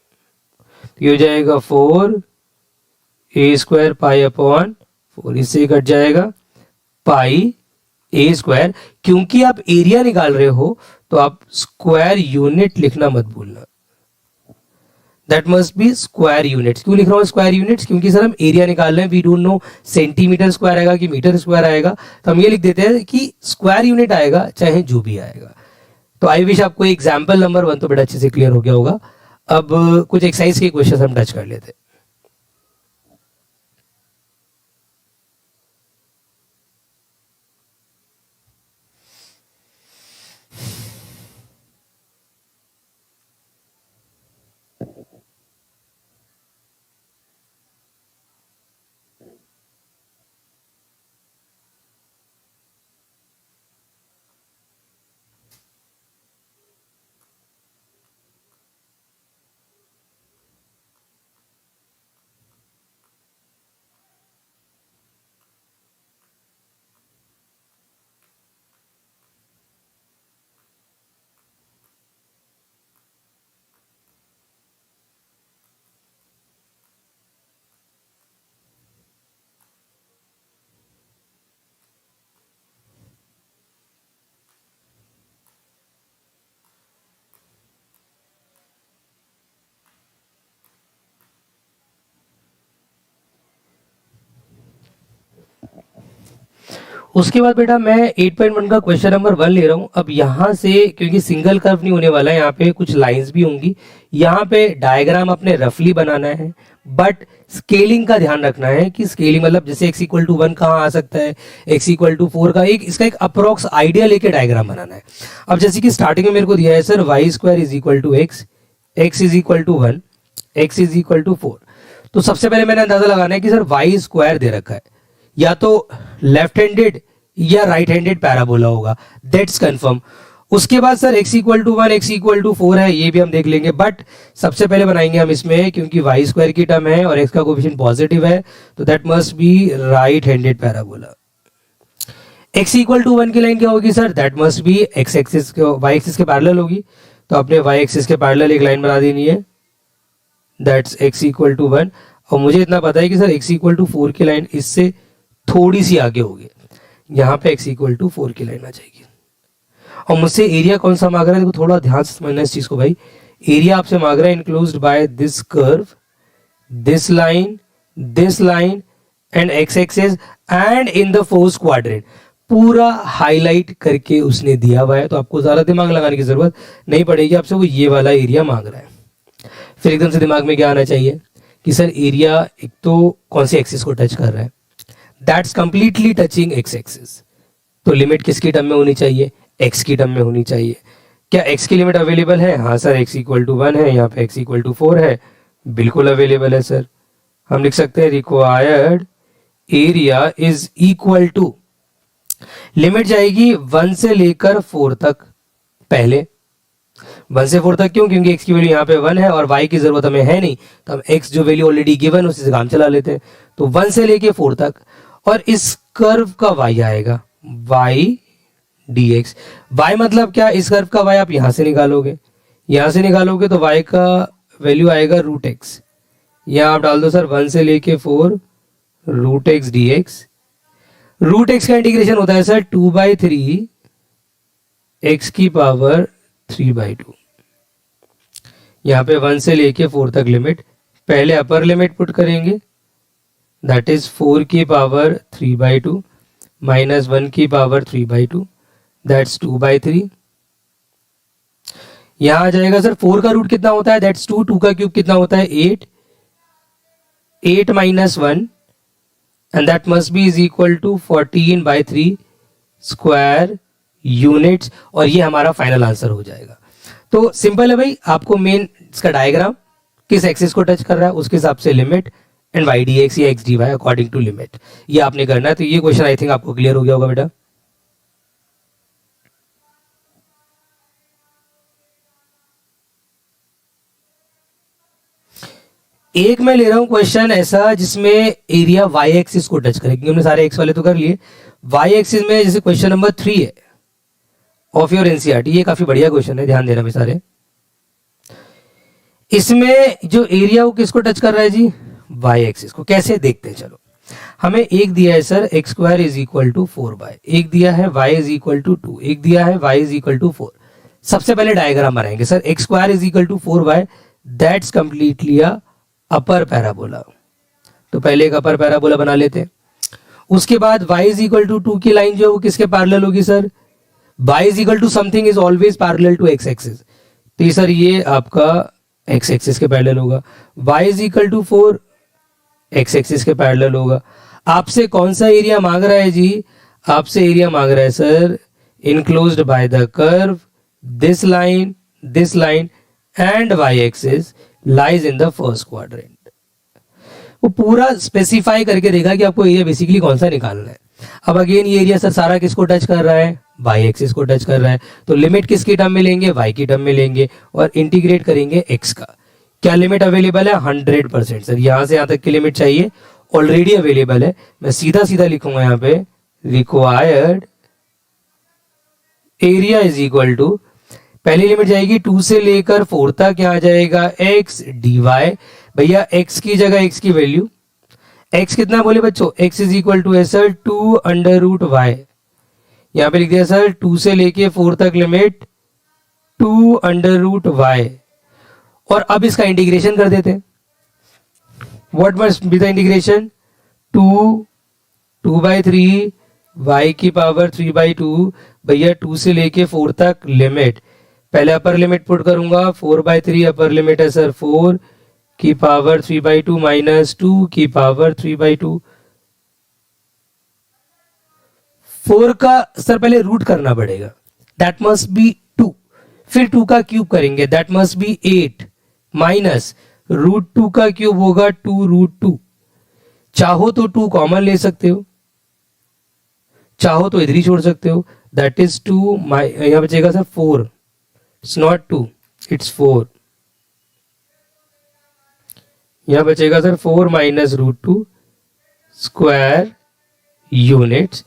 ये हो जाएगा 4a² π/4, इससे कट जाएगा πa²। क्योंकि आप एरिया निकाल रहे हो तो आप स्क्वायर यूनिट लिखना मत भूलना। That must be square units. क्यों लिख रहा हूँ स्क्वायर यूनिट्स? क्योंकि सर हम एरिया निकाल रहे हैं, we don't know centimetre square आएगा कि मीटर स्क्वायर आएगा, तो हम ये लिख देते हैं कि स्क्वायर यूनिट आएगा चाहे जो भी आएगा। तो आई विश आपको एग्जाम्पल नंबर 1 तो बड़ा अच्छे से क्लियर हो गया होगा। अब कुछ एक्सरसाइज के क्वेश्चन हम टच कर लेते हैं। उसके बाद बेटा मैं 8.1 का क्वेश्चन नंबर 1 ले रहा हूं। अब यहां से क्योंकि सिंगल कर्व नहीं होने वाला है, यहाँ पे कुछ लाइंस भी होंगी, यहाँ पे डायग्राम अपने रफली बनाना है, बट स्केलिंग का ध्यान रखना है कि स्केलिंग मतलब जैसे x इक्वल टू 1 कहाँ आ सकता है, x इक्वल टू 4 का इसका एक अप्रोक्स आइडिया लेके डायग्राम बनाना है। अब जैसे कि स्टार्टिंग में मेरे को दिया है sir y square is equal to x, x is equal to 1, x is equal to 4। तो सबसे पहले मैंने अंदाजा लगाना है कि सर वाई स्क्वायर दे रखा है, या तो लेफ्ट हैंडेड या राइट हैंडेड पैराबोला होगा, दैट्स कंफर्म। उसके बाद sir x equal to 1, x equal to 4 है, ये भी हम देख लेंगे, बट सबसे पहले बनाएंगे हम इसमें, क्योंकि वाई स्क्वायर की टर्म है और x का कोएफिशिएंट पॉजिटिव है, तो that must be right handed parabola. x equal to 1 की लाइन क्या होगी sir? That must be x axis y axis के पैरेलल होगी, तो अपने y एक्सिस के पैरेलल एक लाइन बना देनी है, दैट्स x इक्वल टू 1। और मुझे इतना पता है कि सर x इक्वल टू 4 की लाइन इससे थोड़ी सी आगे होगी, यहाँ पे x इक्वल टू 4 की लाइन आ जाएगी। और मुझसे एरिया कौन सा मांग रहा है, देखो थोड़ा ध्यान से समझना इस चीज को भाई। एरिया आपसे मांग रहा है enclosed by this curve, this line and x axis and in the fourth quadrant, पूरा हाईलाइट करके उसने दिया हुआ है, तो आपको ज्यादा दिमाग लगाने की जरूरत नहीं पड़ेगी, आपसे वो ये वाला एरिया मांग रहा है। फिर एकदम से दिमाग में क्या आना चाहिए कि सर एरिया एक तो कौन सी एक्सिस को टच कर रहा है, that's completely touching x axis, तो लिमिट किसकी टर्म में होनी चाहिए? x की टर्म में होनी चाहिए। क्या x की लिमिट अवेलेबल है? हाँ सर, x इक्वल टू 1 है, यहाँ पे x इक्वल टू 4 है, बिल्कुल अवेलेबल है सर। हम लिख सकते हैं required area is equal to, limit जाएगी 1 से लेकर 4 तक, पहले 1 से 4 तक क्यों? क्योंकि x की वैल्यू यहाँ पे 1 है और y की जरूरत हमें है नहीं, तो हम x जो वैल्यू ऑलरेडी गिवन उसी से काम चला लेते हैं, तो 1 से लेके 4 तक। और इस कर्व का y आएगा y dx, y मतलब क्या? इस कर्व का y आप यहां से निकालोगे, तो y का वैल्यू आएगा रूट एक्स, यहां आप डाल दो सर 1 से लेके 4 root x dx। Root x का इंटीग्रेशन होता है सर 2/3 x की पावर 3/2। यहां पे 1 से लेके 4 तक लिमिट, पहले अपर लिमिट पुट करेंगे, दैट इज 4 की पावर 3/2 माइनस 1 की पावर 3/2, दैट्स 2/3। यहां आ जाएगा सर 4 का रूट कितना होता है? दैट्स 2, 2 का क्यूब कितना होता है? 8, 8 minus 1 and that must be is equal to 14/3 square units, और ये हमारा फाइनल आंसर हो जाएगा। तो सिंपल है भाई, आपको मेन इसका डायग्राम किस एक्सिस को टच कर रहा है उसके हिसाब से लिमिट एंड y dx या x dy according to limit, ये आपने करना है। तो ये क्वेश्चन आई थिंक आपको क्लियर हो गया होगा बेटा। एक मैं ले रहा हूं क्वेश्चन ऐसा जिसमें एरिया y एक्सिस को टच करे, क्योंकि हमने सारे x वाले तो कर लिए। y एक्सिस में जैसे क्वेश्चन नंबर 3 है ऑफ योर एनसीईआरटी, ये काफी बढ़िया क्वेश्चन है, ध्यान देना भी सारे। इसमें जो एरिया वो किसको टच कर रहा है जी? y एक्सिस को। कैसे देखते हैं, चलो। हमें एक दिया है sir x square is equal to 4y, एक दिया है y इज इक्वल टू 2, एक दिया है y इज इक्वल टू 4। सबसे पहले डायग्राम बनाएंगे sir, x square is equal to 4y, that's completely a upper parabola. तो पहले एक अपर पैराबोला बना लेते हैं। उसके बाद y इज इक्वल टू 2 की लाइन जो है वो किसके पैरेलल होगी sir? y is equal to something is always parallel to x axis, तो ये सर ये आपका x एक्सिस के पैरेलल होगा। y is equal to 4 x axis के पैरेलल होगा। आपसे कौन सा एरिया मांग रहा है जी? आपसे एरिया मांग रहा है sir enclosed by the curve this line and y axis lies in the first quadrant. वो पूरा स्पेसिफाई करके देगा कि आपको एरिया बेसिकली कौन सा निकालना है। अब अगेन ये एरिया सर सारा किसको टच कर रहा है? y एक्सिस को टच कर रहा है, तो लिमिट किसकी टर्म में लेंगे? y की टर्म में लेंगे और इंटीग्रेट करेंगे x का। क्या लिमिट अवेलेबल है? 100% सर, यहां से यहां तक की लिमिट चाहिए, ऑलरेडी अवेलेबल है। मैं सीधा सीधा लिखूंगा यहाँ पे required area is equal to, पहली लिमिट जाएगी 2 से लेकर 4 तक, यहाँ जाएगा x dy। भैया x की जगह x की वैल्यू, x कितना बोले बच्चों? x इज इक्वल टू है सर 2 अंडर रूट y। यहाँ पे लिख दिया सर 2 से लेके 4 तक लिमिट 2 अंडर रूट y। और अब इसका इंटीग्रेशन कर देते हैं। What must be the integration? 2/3 y की पावर 3/2। भैया 2 से लेके 4 तक लिमिट, पहले अपर लिमिट पुट करूंगा 4/3, अपर लिमिट है सर 4 की पावर 3/2 माइनस 2 की पावर 3/2। 4 का सर पहले रूट करना पड़ेगा, दैट मस्ट बी 2, फिर 2 का क्यूब करेंगे, that must be 8 minus root 2 का क्यूब होगा 2√2। चाहो तो 2 कॉमन ले सकते हो, चाहो तो इधर ही छोड़ सकते हो, दैट इज 2, यहां बचेगा सर 4, इट्स नॉट 2 इट्स 4, यहां बचेगा सर 4 माइनस √2 स्क्वायर यूनिट्स।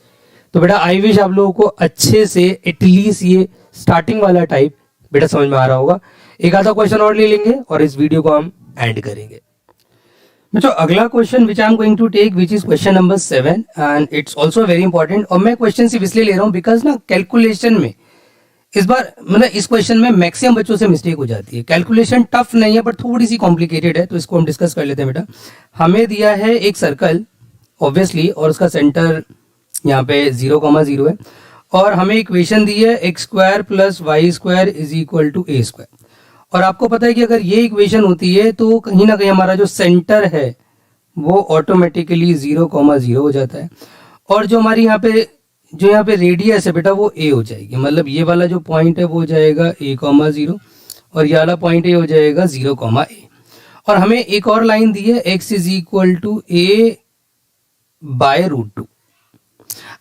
तो बेटा आई विश आप लोगों को अच्छे से एटलीस्ट ये स्टार्टिंग वाला टाइप बेटा समझ में आ रहा होगा। एक आधा क्वेश्चन और ले लेंगे और इस वीडियो को हम एंड करेंगे। बच्चों अगला question which I am going to take which is question number 7 and it's also very important. और मैं क्वेश्चन सिर्फ इसलिए ले रहा हूँ बिकॉज ना कैलकुलेशन में इस बार मतलब इस क्वेश्चन में मैक्सिमम बच्चों से मिस्टेक हो जाती है। कैलकुलेशन टफ नहीं है बट थोड़ी सी कॉम्प्लिकेटेड है, तो इसको हम डिस्कस कर लेते हैं। बेटा हमें दिया है एक सर्कल ऑब्वियसली और उसका सेंटर यहाँ पे 0,0 है और हमें इक्वेशन दी है x² + y² is equal to a²। और आपको पता है कि अगर ये इक्वेशन होती है तो कहीं ना कहीं हमारा जो सेंटर है वो ऑटोमेटिकली 0,0 हो जाता है और जो हमारी यहाँ पे रेडियस है बेटा वो a हो जाएगी। मतलब ये वाला जो पॉइंट है वो हो जाएगा a,0 और ये वाला पॉइंट a हो जाएगा 0,a। और हमें एक और लाइन दी है x is equal to a/√2।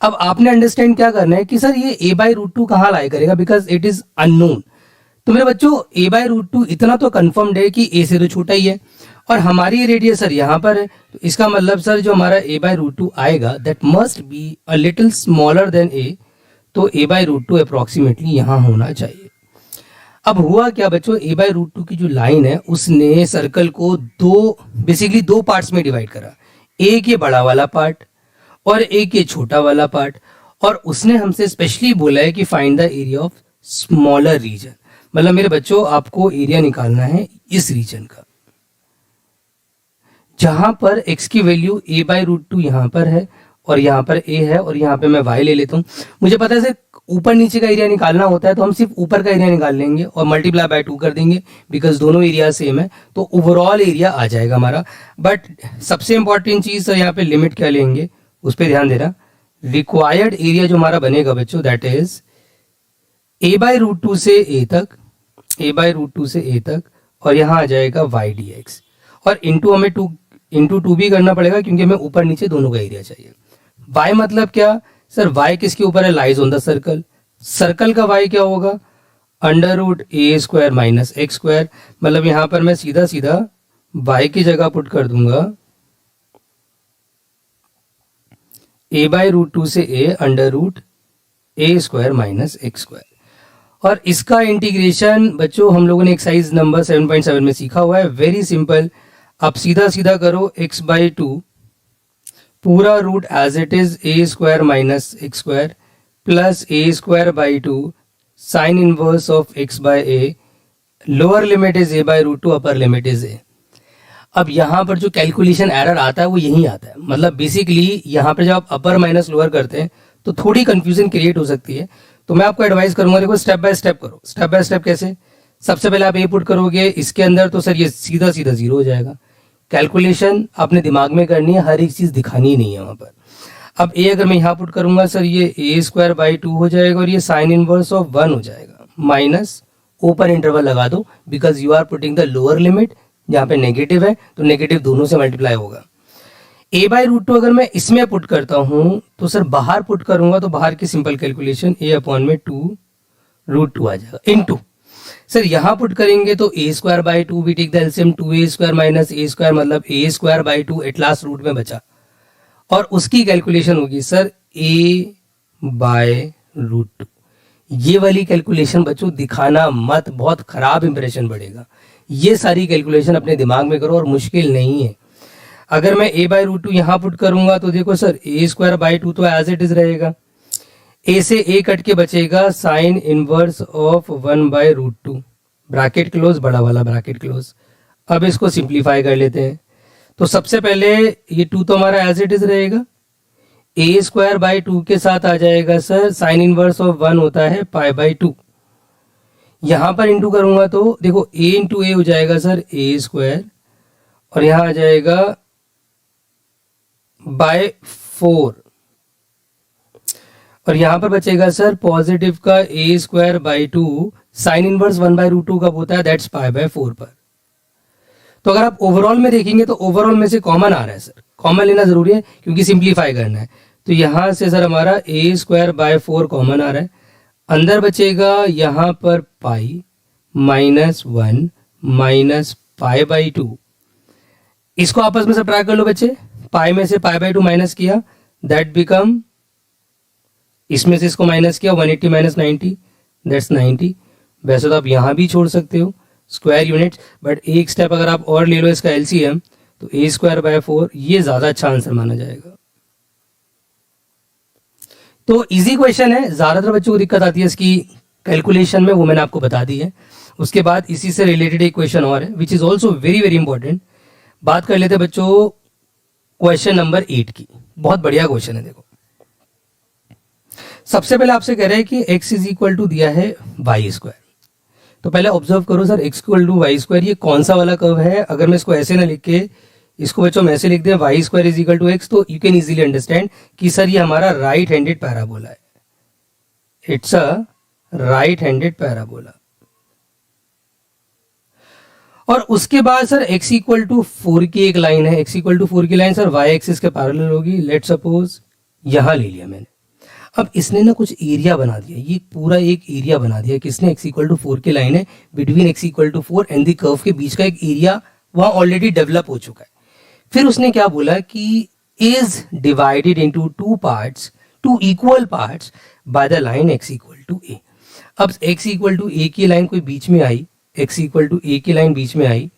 अब आपने अंडरस्टैंड क्या करना है कि सर ये a/√2 कहाँ लाई करेगा, बिकॉज इट इज अननोन। तो मेरे बच्चों a/√2 इतना तो कंफर्म्ड है कि a से तो छोटा ही है और हमारी रेडियस सर यहाँ पर है, तो इसका मतलब सर जो हमारा a/√2 आएगा that must be a little smaller than a। तो a/√2 अप्रोक्सीमेटली यहाँ होना चाहिए। अब हुआ क्या बच्चों, a/√2 की जो लाइन है उसने सर्कल को बेसिकली दो पार्ट्स में डिवाइड करा, एक ये बड़ा वाला पार्ट और एक ये छोटा वाला पार्ट। और उसने हमसे स्पेशली बोला है कि find the area of smaller region. मतलब मेरे बच्चों आपको एरिया निकालना है इस रीजन का जहां पर x की वैल्यू a/√2 यहां पर है और यहाँ पर a है और यहाँ पे मैं y ले लेता हूँ। मुझे पता है सिर्फ ऊपर नीचे का एरिया निकालना होता है तो हम सिर्फ ऊपर का एरिया निकाल लेंगे और मल्टीप्लाई बाय 2 कर देंगे बिकॉज दोनों एरिया सेम है, तो ओवरऑल एरिया आ जाएगा हमारा। बट सबसे इंपॉर्टेंट चीज यहाँ पे लिमिट क्या लेंगे उस पर ध्यान देना। रिक्वायर्ड एरिया जो हमारा बनेगा बच्चों दैट इज a/√2 से a तक, a/√2 से a तक और यहाँ आ जाएगा y dx और इंटू हमें 2 भी करना पड़ेगा क्योंकि हमें ऊपर नीचे दोनों का एरिया चाहिए। y मतलब क्या सर, y किसके ऊपर है, lies on the circle. Circle का y क्या होगा, √a² माइनस x²। मतलब यहाँ पर मैं सीधा सीधा y की जगह पुट कर दूंगा a/√2 से a √a² माइनस x²। और इसका इंटीग्रेशन बच्चों हम लोगों ने एक्सरसाइज नंबर 7.7 में सीखा हुआ है, वेरी सिंपल। आप सीधा सीधा करो x/2 पूरा root as it is a² minus x² plus a² by 2 sine inverse of x/a lower limit is a by root two, upper limit is a। अब यहाँ पर जो कैलकुलेशन एरर आता है वो यही आता है, मतलब बेसिकली यहाँ पर जब आप अपर माइनस लोअर करते हैं तो थोड़ी कंफ्यूजन क्रिएट हो सकती है। तो मैं आपको एडवाइस करूंगा, देखो स्टेप बाय स्टेप करो। स्टेप बाय स्टेप कैसे? सबसे पहले आप ए पुट करोगे इसके अंदर, तो सर ये सीधा सीधा जीरो हो जाएगा। कैलकुलेशन आपने दिमाग में करनी है, हर एक चीज दिखानी नहीं है वहां पर। अब ए अगर मैं यहाँ पुट करूंगा सर, ये ए स्क्वायर बाई टू हो जाएगा और ये साइन इनवर्स ऑफ 1 हो जाएगा, माइनस ओपन इंटरवल लगा दो, because you are putting the lower limit, जहाँ पे नेगेटिव है तो नेगेटिव दोनों से मल्टीप्लाई होगा। ए बाई रूट टू अगर मैं इसमें पुट करता हूँ तो सर बाहर पुट करूंगा तो बाहर की सिंपल कैलकुलेशन ए अपॉन में 2 रूट 2 आ जाएगा इनटू। सर यहाँ पुट करेंगे तो a square by two, we take the LCM 2a square minus a square, मतलब a square by two at last root में बचा, और उसकी कैलकुलेशन होगी sir a by root two. ये वाली कैलकुलेशन बच्चों दिखाना मत, बहुत खराब इंप्रेशन बढ़ेगा। ये सारी कैलकुलेशन अपने दिमाग में करो और मुश्किल नहीं है। अगर मैं a बाई रूट टू यहाँ पुट करूंगा तो देखो sir a square by two तो एज इट इज रहेगा, a से a कट के बचेगा sine inverse of 1 by root two, bracket close, बड़ा वाला ब्रैकेट क्लोज। अब इसको सिंप्लीफाई कर लेते हैं। तो सबसे पहले ये 2 तो हमारा एज इट इज रहेगा, a स्क्वायर बाई टू के साथ आ जाएगा सर साइन इनवर्स ऑफ 1 होता है पाई बाई टू। यहां पर इंटू करूंगा तो देखो a इंटू ए हो जाएगा सर a स्क्वायर, और यहां आ जाएगा बाय 4, और यहां पर बचेगा सर पॉजिटिव का a square by two, sine inverse 1 by root two कब होता है, दैट्स पाई बाय 4 पर। तो अगर आप ओवरऑल में देखेंगे तो ओवरऑल में से कॉमन आ रहा है सर, कॉमन लेना जरूरी है क्योंकि सिंप्लीफाई करना है। तो यहां से सर हमारा a स्क्वायर बाय 4 कॉमन आ रहा है, अंदर बचेगा यहां पर pi minus 1 minus pi by two. इसको आपस में सब्ट्रैक्ट कर लो बच्चे, पाई में से पाई बाई टू माइनस किया, दैट बिकम, इसमें से इसको माइनस किया 180 माइनस 90, दैट्स 90। वैसे तो आप यहां भी छोड़ सकते हो स्क्वायर यूनिट्स, बट एक स्टेप अगर आप और ले लो इसका एलसीएम तो a स्क्वायर बाय 4 ये ज्यादा अच्छा आंसर माना जाएगा। तो इजी क्वेश्चन है, ज्यादातर बच्चों को दिक्कत आती है इसकी कैलकुलेशन में, वो मैंने आपको बता दी है। उसके बाद इसी से रिलेटेड एक क्वेश्चन और है which is also very very important. बात कर लेते हैं बच्चों क्वेश्चन नंबर 8 की, बहुत बढ़िया क्वेश्चन है। देखो सबसे पहले आपसे कह रहे हैं कि x इज इक्वल टू दिया है वाई स्क्वायर। तो पहले ऑब्जर्व करो sir x equal to y square ये कौन सा वाला कर्व है। अगर मैं इसको ऐसे ना लिख के इसको बच्चों हम ऐसे लिख दें y square is equal to x, तो यू कैन इजीली अंडरस्टैंड कि सर ये हमारा राइट हैंडेड पैराबोला है, it's a right handed parabola. और उसके बाद सर x इक्वल टू 4 की एक लाइन है, x इक्वल टू 4 की लाइन सर y एक्सिस के पैरेलल होगी। लेट सपोज यहां ले लिया मैंने, अब इसने ना कुछ एरिया बना दिया, ये पूरा एक एरिया बना दिया। किसने? x इक्वल टू 4 की लाइन है, between x equal to 4 and the curve के बीच का एक एरिया वहां ऑलरेडी डेवलप हो चुका है। फिर उसने क्या बोला कि is divided into 2 parts, 2 equal parts by the line x equal to a। अब x इक्वल टू a की लाइन कोई बीच में आई, x इक्वल टू a की लाइन बीच में आई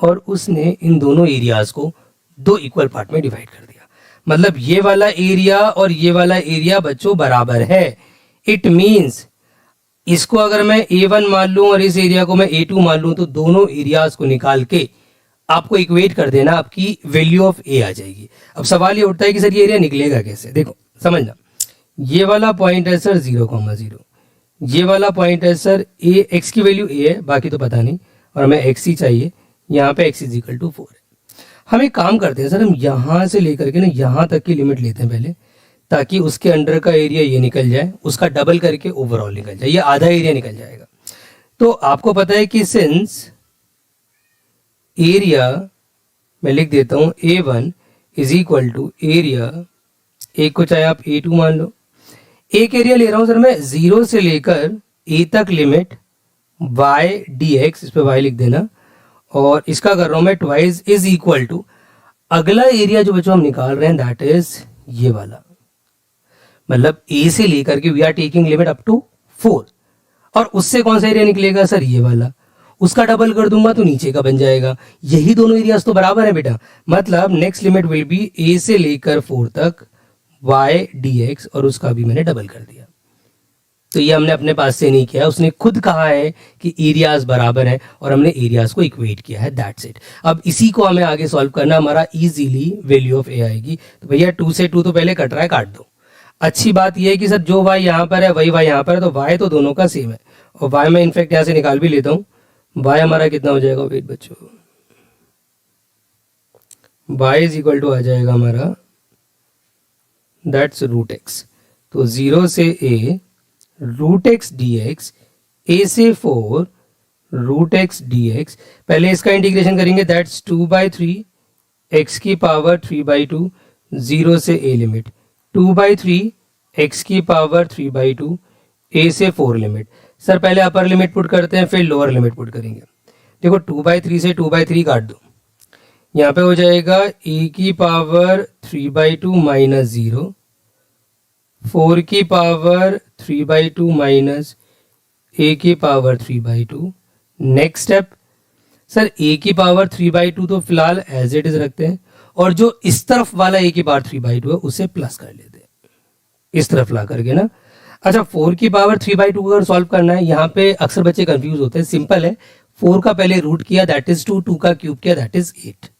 और उसने इन दोनों एरियाज को 2 इक्वल पार्ट में डिवाइड कर दिया। मतलब ये वाला एरिया और ये वाला एरिया बच्चों बराबर है। इट मींस इसको अगर मैं a1 मान लूं और इस एरिया को मैं a2 मान लूं तो दोनों एरियाज को निकाल के आपको इक्वेट कर देना, आपकी वैल्यू ऑफ a आ जाएगी। अब सवाल ये उठता है कि सर ये एरिया निकलेगा कैसे? देखो समझना, ये वाला पॉइंट है सर 0,0, ये वाला पॉइंट है सर a, x की वैल्यू a है, बाकी तो पता नहीं, और हमें x ही चाहिए। यहाँ पे x इज इक्वल टू 4 है। हम एक काम करते हैं सर, हम यहाँ से लेकर के ना यहाँ तक की लिमिट लेते हैं पहले, ताकि उसके अंडर का एरिया ये निकल जाए, उसका डबल करके ओवरऑल निकल जाए, ये आधा एरिया निकल जाएगा। तो आपको पता है कि सिंस एरिया, मैं लिख देता हूँ a1 is equal to area, एक को चाहे आप a2 मान लो। एक एरिया ले रहा हूं सर मैं 0 से लेकर a तक लिमिट y dx, इस पे y लिख देना, और इसका कर रहा हूं मैं ट्वाइस इज इक्वल टू, अगला एरिया जो बच्चों हम निकाल रहे हैं दैट इज ये वाला, मतलब a से लेकर के we are taking limit up to 4, और उससे कौन सा एरिया निकलेगा सर? ये वाला। उसका डबल कर दूंगा तो नीचे का बन जाएगा। यही दोनों एरियाज तो बराबर है बेटा, मतलब next limit will be a से लेकर 4 तक y dx, और उसका भी मैंने डबल कर दिया। तो ये हमने अपने पास से नहीं किया, उसने खुद कहा है कि एरियाज बराबर हैं और हमने एरियाज को इक्वेट किया है, दैट्स इट। अब इसी को हमें आगे सॉल्व करना, हमारा इजीली वैल्यू ऑफ ए आएगी। तो भैया 2 से 2 तो पहले कट रहा है, काट दो। अच्छी बात यह है कि सर जो y यहाँ पर है वही y यहाँ पर है, तो y तो दोनों का सेम है और y मैं इनफैक्ट यहाँ से निकाल भी लेता हूँ। y हमारा कितना हो जाएगा, वेट बच्चों, y इज इक्वल टू आ जाएगा हमारा दैट्स रूट एक्स। तो 0 से a root x d x, a से 4 रूट एक्स डी एक्स, पहले इसका इंटीग्रेशन करेंगे दैट्स 2/3 एक्स की पावर 3/2, 0 से a लिमिट 2/3 एक्स की पावर 3/2, a से 4 लिमिट। सर पहले अपर लिमिट पुट करते हैं फिर लोअर लिमिट पुट करेंगे। देखो 2/3 से 2/3 काट दो, यहाँ पे हो जाएगा a की पावर 3/2 माइनस 0, 4 की पावर 3/2 माइनस a की power 3/2। Next step, sir a की पावर 3/2 तो फिलहाल एज इट इज रखते हैं और जो इस तरफ वाला a की पावर 3/2 है उसे प्लस कर लेते हैं इस तरफ ला करके ना। अच्छा 4 की पावर 3/2 अगर सॉल्व करना है, यहाँ पे अक्सर बच्चे कंफ्यूज होते हैं, सिंपल है, 4 का पहले रूट किया दैट इज 2, 2 का क्यूब किया दैट इज 8।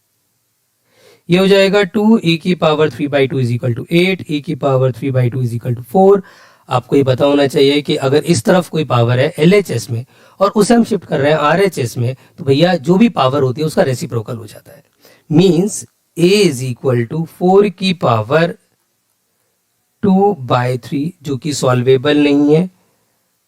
ये हो जाएगा 2 ए की पावर 3/2 इज इक्वल टू 8, ए की पावर 3/2 इज इक्वल टू 4। आपको ये पता होना चाहिए कि अगर इस तरफ कोई पावर है LHS में और उसे हम शिफ्ट कर रहे हैं RHS में, तो भैया जो भी पावर होती है उसका रेसिप्रोकल हो जाता है। Means a is equal to 4 की पावर 2/3 जो कि सॉल्वेबल नहीं है,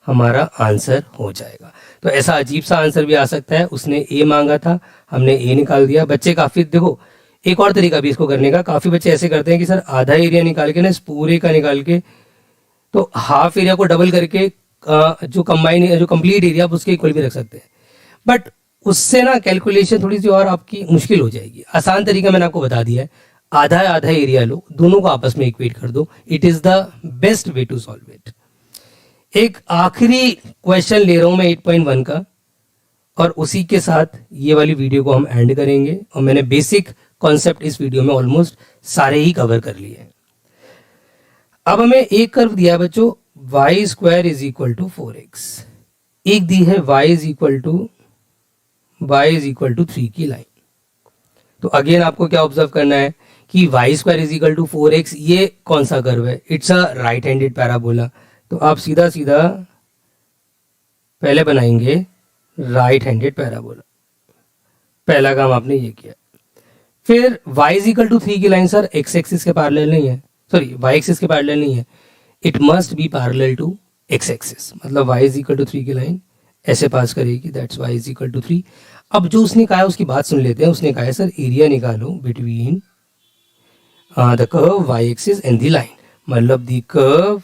हमारा आंसर हो जाएगा। तो ऐसा अजीब सा आंसर भी आ सकता है, उसने a मांगा था, हमने a निकाल दिया। बच्चे काफी, देखो एक और तरीका भी इसको करने का, काफी बच्चे ऐसे करते हैं कि सर आधा एरिया निकाल के ना इस पूरे का निकाल के तो हाफ एरिया को डबल करके जो कंप्लीट एरिया आप उसके इक्वल भी रख सकते हैं, बट उससे ना कैलकुलेशन थोड़ी सी और आपकी मुश्किल हो जाएगी। आसान तरीका मैंने आपको बता दिया है, आधा आधा एरिया लो, दोनों को आपस में इक्वेट कर दो, it is the best way to solve it. एक आखिरी क्वेश्चन ले रहा हूं मैं 8.1 का, और उसी के साथ ये वाली वीडियो को हम एंड करेंगे। और मैंने बेसिक कॉन्सेप्ट इस वीडियो में ऑलमोस्ट सारे ही कवर कर लिए हैं। अब हमें एक कर्व दिया है बच्चों, y square is equal to 4x, एक दी है y इज इक्वल टू 3 की लाइन। तो अगेन आपको क्या ऑब्जर्व करना है कि y square is equal to 4x, ये कौन सा कर्व है, it's a right handed parabola. तो आप सीधा सीधा पहले बनाएंगे राइट हैंडेड पैराबोला, पहला काम आपने ये किया। फिर y इज इक्वल टू 3 की लाइन सर x एक्सिस के पैरेलल नहीं है, सॉरी y एक्सिस के पैरेलल नहीं है, it must be parallel to x axis, मतलब y इज इक्वल टू 3 की लाइन ऐसे पास करेगी, that's y is equal to 3। अब जो उसने कहा है उसकी बात सुन लेते हैं। उसने कहा है सर एरिया निकालो between the curve y axis and the line, मतलब the curve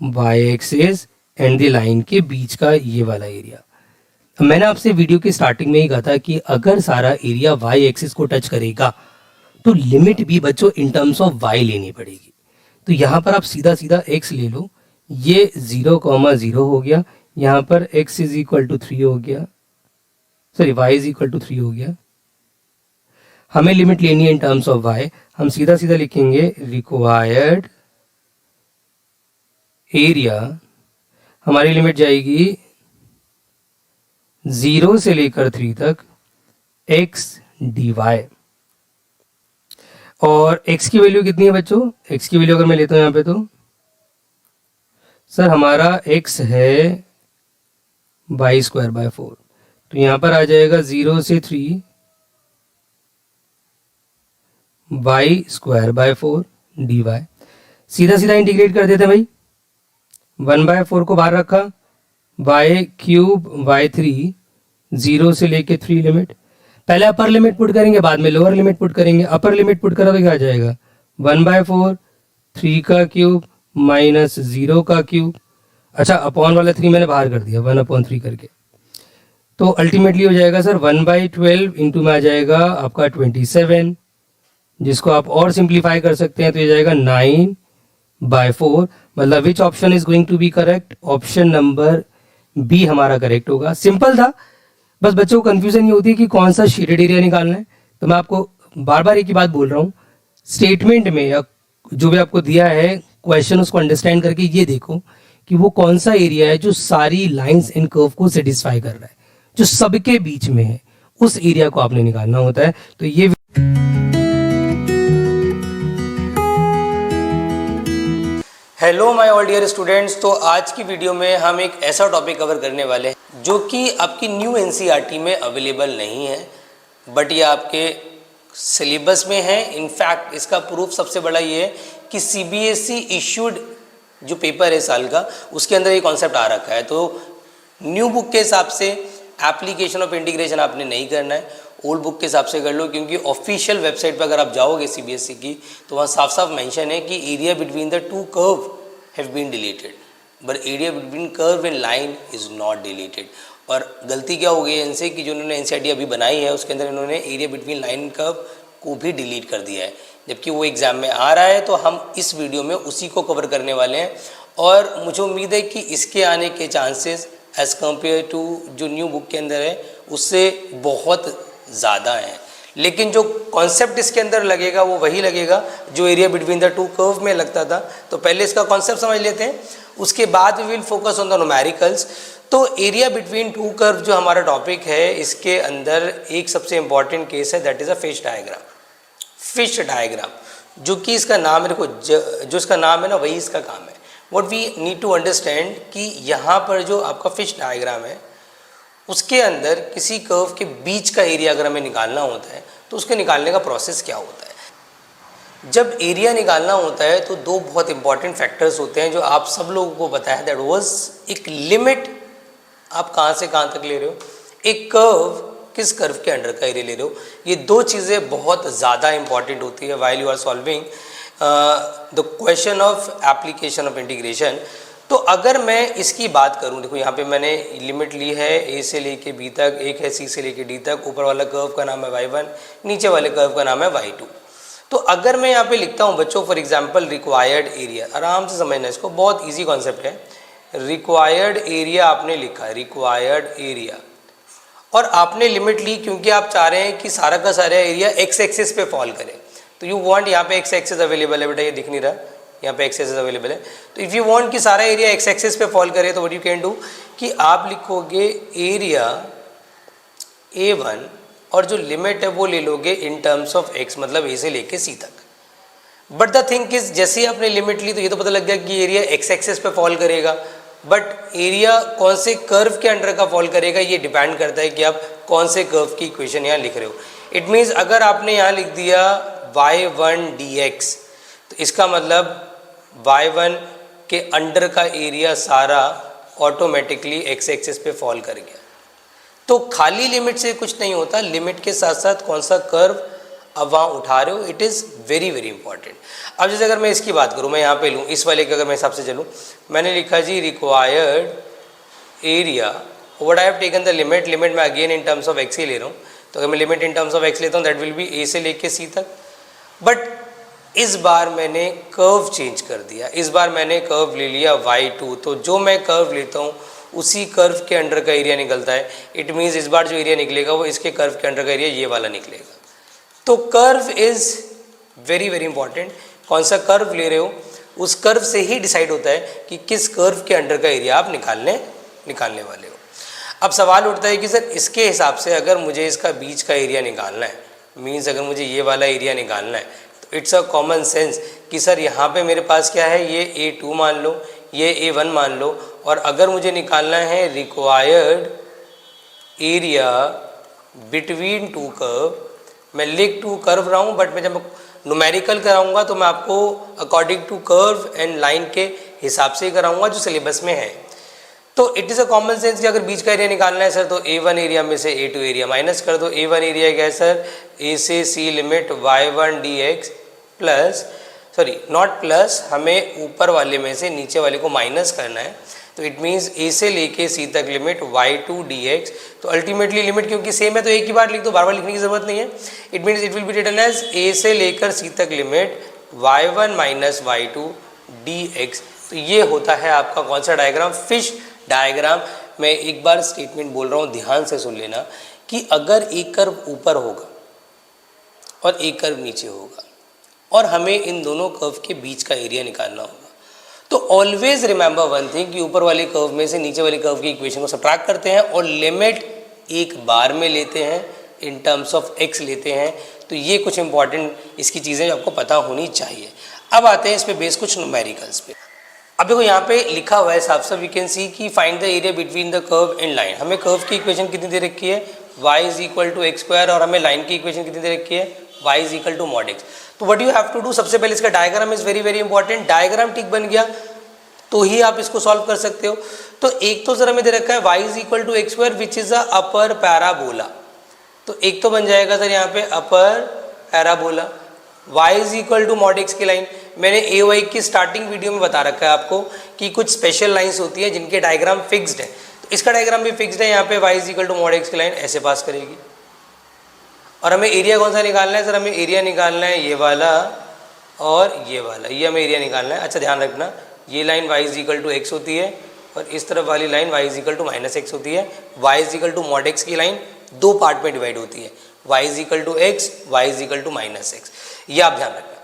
y axis and the line के बीच का ये वाला एरिया। मैंने आपसे वीडियो के स्टार्टिंग में ही कहा था कि अगर सारा एरिया y एक्सिस को टच करेगा तो लिमिट भी बच्चों इन टर्म्स ऑफ y लेनी पड़ेगी। तो यहाँ पर आप सीधा सीधा x ले लो, ये 0,0 हो गया, यहाँ पर x इज इक्वल टू 3 हो गया, sorry y is equal to 3 हो गया। हमें लिमिट लेनी है इन टर्म्स ऑफ y, हम सीधा सीधा लिखेंगे रिक्वायर्ड एरिया, हमारी लिमिट जाएगी 0 से लेकर 3 तक x dy। और x की वैल्यू कितनी है बच्चों, x की वैल्यू अगर मैं लेता हूं यहाँ पे, तो सर हमारा x है y स्क्वायर बाय 4, तो यहाँ पर आ जाएगा 0 से 3 y स्क्वायर बाय 4 dy। सीधा सीधा इंटीग्रेट कर देते हैं भाई, 1/4 को बाहर रखा, y क्यूब y3, 0 से लेके 3 लिमिट, पहले अपर लिमिट पुट करेंगे बाद में लोअर लिमिट पुट करेंगे। अपर लिमिट पुट करा तो क्या आ जाएगा 1/4, 3 का क्यूब माइनस 0 का क्यूब, अच्छा अपॉन वाला 3 मैंने बाहर कर दिया 1/3 करके, तो अल्टीमेटली हो जाएगा सर 1/12 इंटू में आ जाएगा आपका 27, जिसको आप और सिंप्लीफाई कर सकते हैं तो ये जाएगा 9/4, मतलब which option is going to be correct, option number b हमारा करेक्ट होगा। सिंपल था, बस बच्चों को कंफ्यूजन ये होती है कि कौन सा शेडेड एरिया निकालना है। तो मैं आपको बार बार एक ही बात बोल रहा हूँ, स्टेटमेंट में या जो भी आपको दिया है क्वेश्चन उसको अंडरस्टैंड करके ये देखो कि वो कौन सा एरिया है जो सारी लाइंस एंड कर्व को सेटिस्फाई कर रहा है, जो सबके बीच में है, उस एरिया को आपने निकालना होता है। तो ये hello my all dear students. तो आज की वीडियो में हम एक ऐसा टॉपिक कवर करने वाले हैं जो कि आपकी न्यू एनसीईआरटी में अवेलेबल नहीं है, बट ये आपके सिलेबस में है। इनफैक्ट इसका प्रूफ सबसे बड़ा ये है कि सीबीएसई इश्यूड जो पेपर है साल का, उसके अंदर ये कॉन्सेप्ट आ रखा है। तो न्यू बुक के हिसाब से एप्लीकेशन ऑफ इंटीग्रेशन आपने नहीं करना है, ओल्ड बुक के हिसाब से कर लो, क्योंकि ऑफिशियल वेबसाइट पर अगर आप जाओगे सीबीएसई की तो वहाँ साफ साफ मेंशन है कि area between the two curve have been deleted, but area between curve and line is not deleted. और गलती क्या हो गई है इनसे कि जो उन्होंने एनसीईआरटी अभी बनाई है उसके अंदर इन्होंने area between line and curve को भी डिलीट कर दिया है, जबकि वो एग्ज़ाम में आ रहा है। तो हम इस वीडियो में उसी को कवर करने वाले हैं और मुझे उम्मीद है कि इसके आने के चांसेस एज़ कम्पेयर टू जो न्यू बुक के अंदर है उससे बहुत ज़्यादा है। लेकिन जो कॉन्सेप्ट इसके अंदर लगेगा वो वही लगेगा जो area between the two curve में लगता था। तो पहले इसका कॉन्सेप्ट समझ लेते हैं, उसके बाद we will focus on the numericals. तो एरिया बिटवीन टू कर्व जो हमारा टॉपिक है, इसके अंदर एक सबसे इंपॉर्टेंट केस है, that is a fish diagram. Fish diagram जो कि इसका नाम है, देखो जो इसका नाम है ना वही इसका काम है। What we need to understand कि यहाँ पर जो आपका फिश डायग्राम है उसके अंदर किसी कर्व के बीच का एरिया अगर हमें निकालना होता है तो उसके निकालने का प्रोसेस क्या होता है। जब एरिया निकालना होता है तो दो बहुत इंपॉर्टेंट फैक्टर्स होते हैं जो आप सब लोगों को पता है, दैट वाज एक लिमिट आप कहाँ से कहाँ तक ले रहे हो, एक कर्व किस कर्व के अंडर का एरिया ले रहे हो। ये दो चीज़ें बहुत ज़्यादा इंपॉर्टेंट होती है while you are solving the question of application of integration. तो अगर मैं इसकी बात करूं, देखो यहाँ पे मैंने लिमिट ली है ए से लेके बी तक, एक है सी से लेके डी तक, ऊपर वाला कर्व का नाम है y1, नीचे वाले कर्व का नाम है y2। तो अगर मैं यहाँ पे लिखता हूँ बच्चों फॉर एग्जांपल रिक्वायर्ड एरिया, आराम से समझना इसको, बहुत इजी कॉन्सेप्ट है। रिक्वायर्ड एरिया आपने लिखा है, रिक्वायर्ड एरिया, और आपने लिमिट ली क्योंकि आप चाह रहे हैं कि सारा का सारा एरिया एक्स एक्सिस पे फॉल करे। तो यू वांट, यहाँ पे एक्स एक्सिस अवेलेबल है बेटा, ये दिख नहीं रहा, यहाँ पे एक्स एक्सिस अवेलेबल है। तो इफ़ यू वांट कि सारा एरिया एक्स एक्सिस पे फॉल करे तो व्हाट यू कैन डू कि आप लिखोगे एरिया A1 और जो लिमिट है वो ले लोगे इन टर्म्स ऑफ एक्स, मतलब ए से लेके सी तक। बट द थिंग इज, जैसे ही आपने लिमिट ली तो ये तो पता लग गया कि एरिया एक्स एक्सिस पे फॉल करेगा, बट एरिया कौन से कर्व के अंडर का फॉल करेगा ये डिपेंड करता है कि आप कौन से कर्व की इक्वेशन यहाँ लिख रहे हो। इट मीन्स अगर आपने यहाँ लिख दिया y1 dx तो इसका मतलब y1 के अंडर का एरिया सारा ऑटोमेटिकली एक्स एक्सिस पे फॉल कर गया। तो खाली लिमिट से कुछ नहीं होता, लिमिट के साथ साथ कौन सा कर्व अब वहाँ उठा रहे हो, it is very very important. अब जैसे अगर मैं इसकी बात करूँ, मैं यहाँ पे लूँ इस वाले के, अगर मैं हिसाब से चलूँ, मैंने लिखा जी required area, what I have taken the limit, limit मैं again in terms of x ही ले रहा हूँ। तो अगर मैं limit in terms of x लेता हूँ दैट विल बी ए से लेके सी तक। बट इस बार मैंने कर्व चेंज कर दिया, इस बार मैंने कर्व ले लिया y2। तो जो मैं कर्व लेता हूँ उसी कर्व के अंडर का एरिया निकलता है। इट मीन्स इस बार जो एरिया निकलेगा वो इसके कर्व के अंडर का एरिया ये वाला निकलेगा। तो curve is very very important, कौन सा कर्व ले रहे हो उस कर्व से ही डिसाइड होता है कि किस कर्व के अंडर का एरिया आप निकालने वाले हो। अब सवाल उठता है कि सर इसके हिसाब से अगर मुझे इसका बीच का एरिया निकालना है, मीन्स अगर मुझे ये वाला एरिया निकालना है, तो इट्स अ कॉमन सेंस कि सर यहाँ पे मेरे पास क्या है, ये A2 मान लो, ये A1 मान लो, और अगर मुझे निकालना है required area between two curve, मैं लिख टू कर्व रहा हूँ, बट मैं जब न्यूमेरिकल कराऊंगा तो मैं आपको according to curve and line के हिसाब से ही कराऊंगा जो सिलेबस में है। तो it is a common sense कि अगर बीच का एरिया निकालना है सर तो A1 एरिया में से A2 एरिया माइनस कर दो। A1 एरिया क्या है सर, A से C limit y1 dx plus, sorry not plus, हमें ऊपर वाले में से नीचे वाले को माइनस करना है। तो इट मीन्स A से लेके C तक लिमिट y2 dx। तो अल्टीमेटली लिमिट क्योंकि सेम है तो एक ही बार लिख दो, बार बार लिखने की ज़रूरत नहीं है। It means it will be written as A से लेकर C तक limit y1 minus y2 dx। तो ये होता है आपका कौन सा डायग्राम, फिश डायग्राम। मैं एक बार स्टेटमेंट बोल रहा हूँ, ध्यान से सुन लेना कि अगर एक कर्व ऊपर होगा और एक कर्व नीचे होगा और हमें इन दोनों कर्व के बीच का एरिया निकालना होगा, तो ऑलवेज रिमेंबर वन थिंग कि ऊपर वाले कर्व में से नीचे वाले कर्व की इक्वेशन को सब्ट्रैक्ट करते हैं और लिमिट एक बार में लेते हैं, इन टर्म्स ऑफ x लेते हैं। तो ये कुछ इंपॉर्टेंट इसकी चीज़ें जो आपको पता होनी चाहिए। अब आते हैं इस पे बेस कुछ न्यूमेरिकल्स पे। अब देखो यहाँ पे लिखा हुआ है साफ साफ, वी कैन सी कि find the area between the curve and line. हमें कर्व की इक्वेशन कितनी दे रखी है, y is equal to x square, और हमें लाइन की इक्वेशन कितनी दे रखी है, y is equal to mod x. तो what you have to do, सबसे पहले इसका diagram is very very important. Diagram ठीक बन गया तो ही आप इसको सॉल्व कर सकते हो। तो एक तो सर हमें दे रखा है y is equal to x square which is a upper parabola. तो एक तो बन जाएगा सर यहाँ पे upper parabola, y is equal to mod x की लाइन। मैंने ए वाई की स्टार्टिंग वीडियो में बता रखा है आपको कि कुछ स्पेशल लाइंस होती है जिनके डायग्राम फिक्स्ड है। तो इसका डायग्राम भी फिक्स्ड है, यहाँ पे y is equal to mod x की लाइन ऐसे पास करेगी। और हमें एरिया कौन सा निकालना है सर, हमें एरिया निकालना है ये वाला और ये वाला, ये हमें एरिया निकालना है। अच्छा ध्यान रखना, ये line y is equal to x होती है और इस तरफ वाली line y is equal to minus x होती है। y is equal to mod x की लाइन दो पार्ट में डिवाइड होती है, y is equal to x, y is equal to minus x, ये आप ध्यान रखना।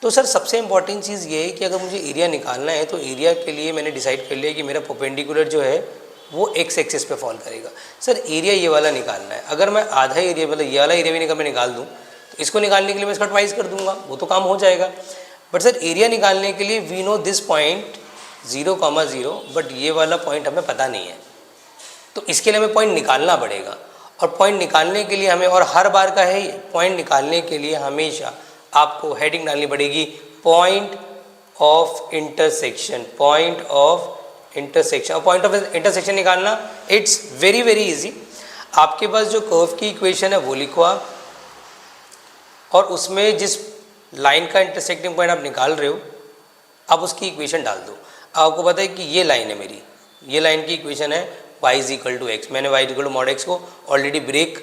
तो सर सबसे इंपॉर्टेंट चीज़ ये है कि अगर मुझे एरिया निकालना है तो एरिया के लिए मैंने डिसाइड कर लिया कि मेरा परपेंडिकुलर जो है वो एक्स एक्सिस पे फॉल करेगा। सर एरिया ये वाला निकालना है, अगर मैं आधा एरिया मतलब ये वाला एरिया भी मैं निकाल दूँ तो इसको निकालने के लिए मैं इसका ट्वाइस कर दूंगा, वो तो काम हो जाएगा। बट सर एरिया निकालने के लिए we know this point 0,0, but ये वाला पॉइंट हमें पता नहीं है, तो इसके लिए हमें पॉइंट निकालना पड़ेगा। और पॉइंट निकालने के लिए हमें, और हर बार का है, पॉइंट निकालने के लिए हमेशा आपको हेडिंग डालनी पड़ेगी point of intersection, point of intersection. और पॉइंट ऑफ इंटरसेक्शन निकालना इट्स वेरी वेरी इजी। आपके पास जो कर्व की इक्वेशन है वो लिखो आप, और उसमें जिस लाइन का इंटरसेक्टिंग पॉइंट आप निकाल रहे हो आप उसकी इक्वेशन डाल दो। आपको पता है कि ये लाइन है मेरी, ये लाइन की इक्वेशन है y is equal to x. मैंने y is equal to mod x को ऑलरेडी ब्रेक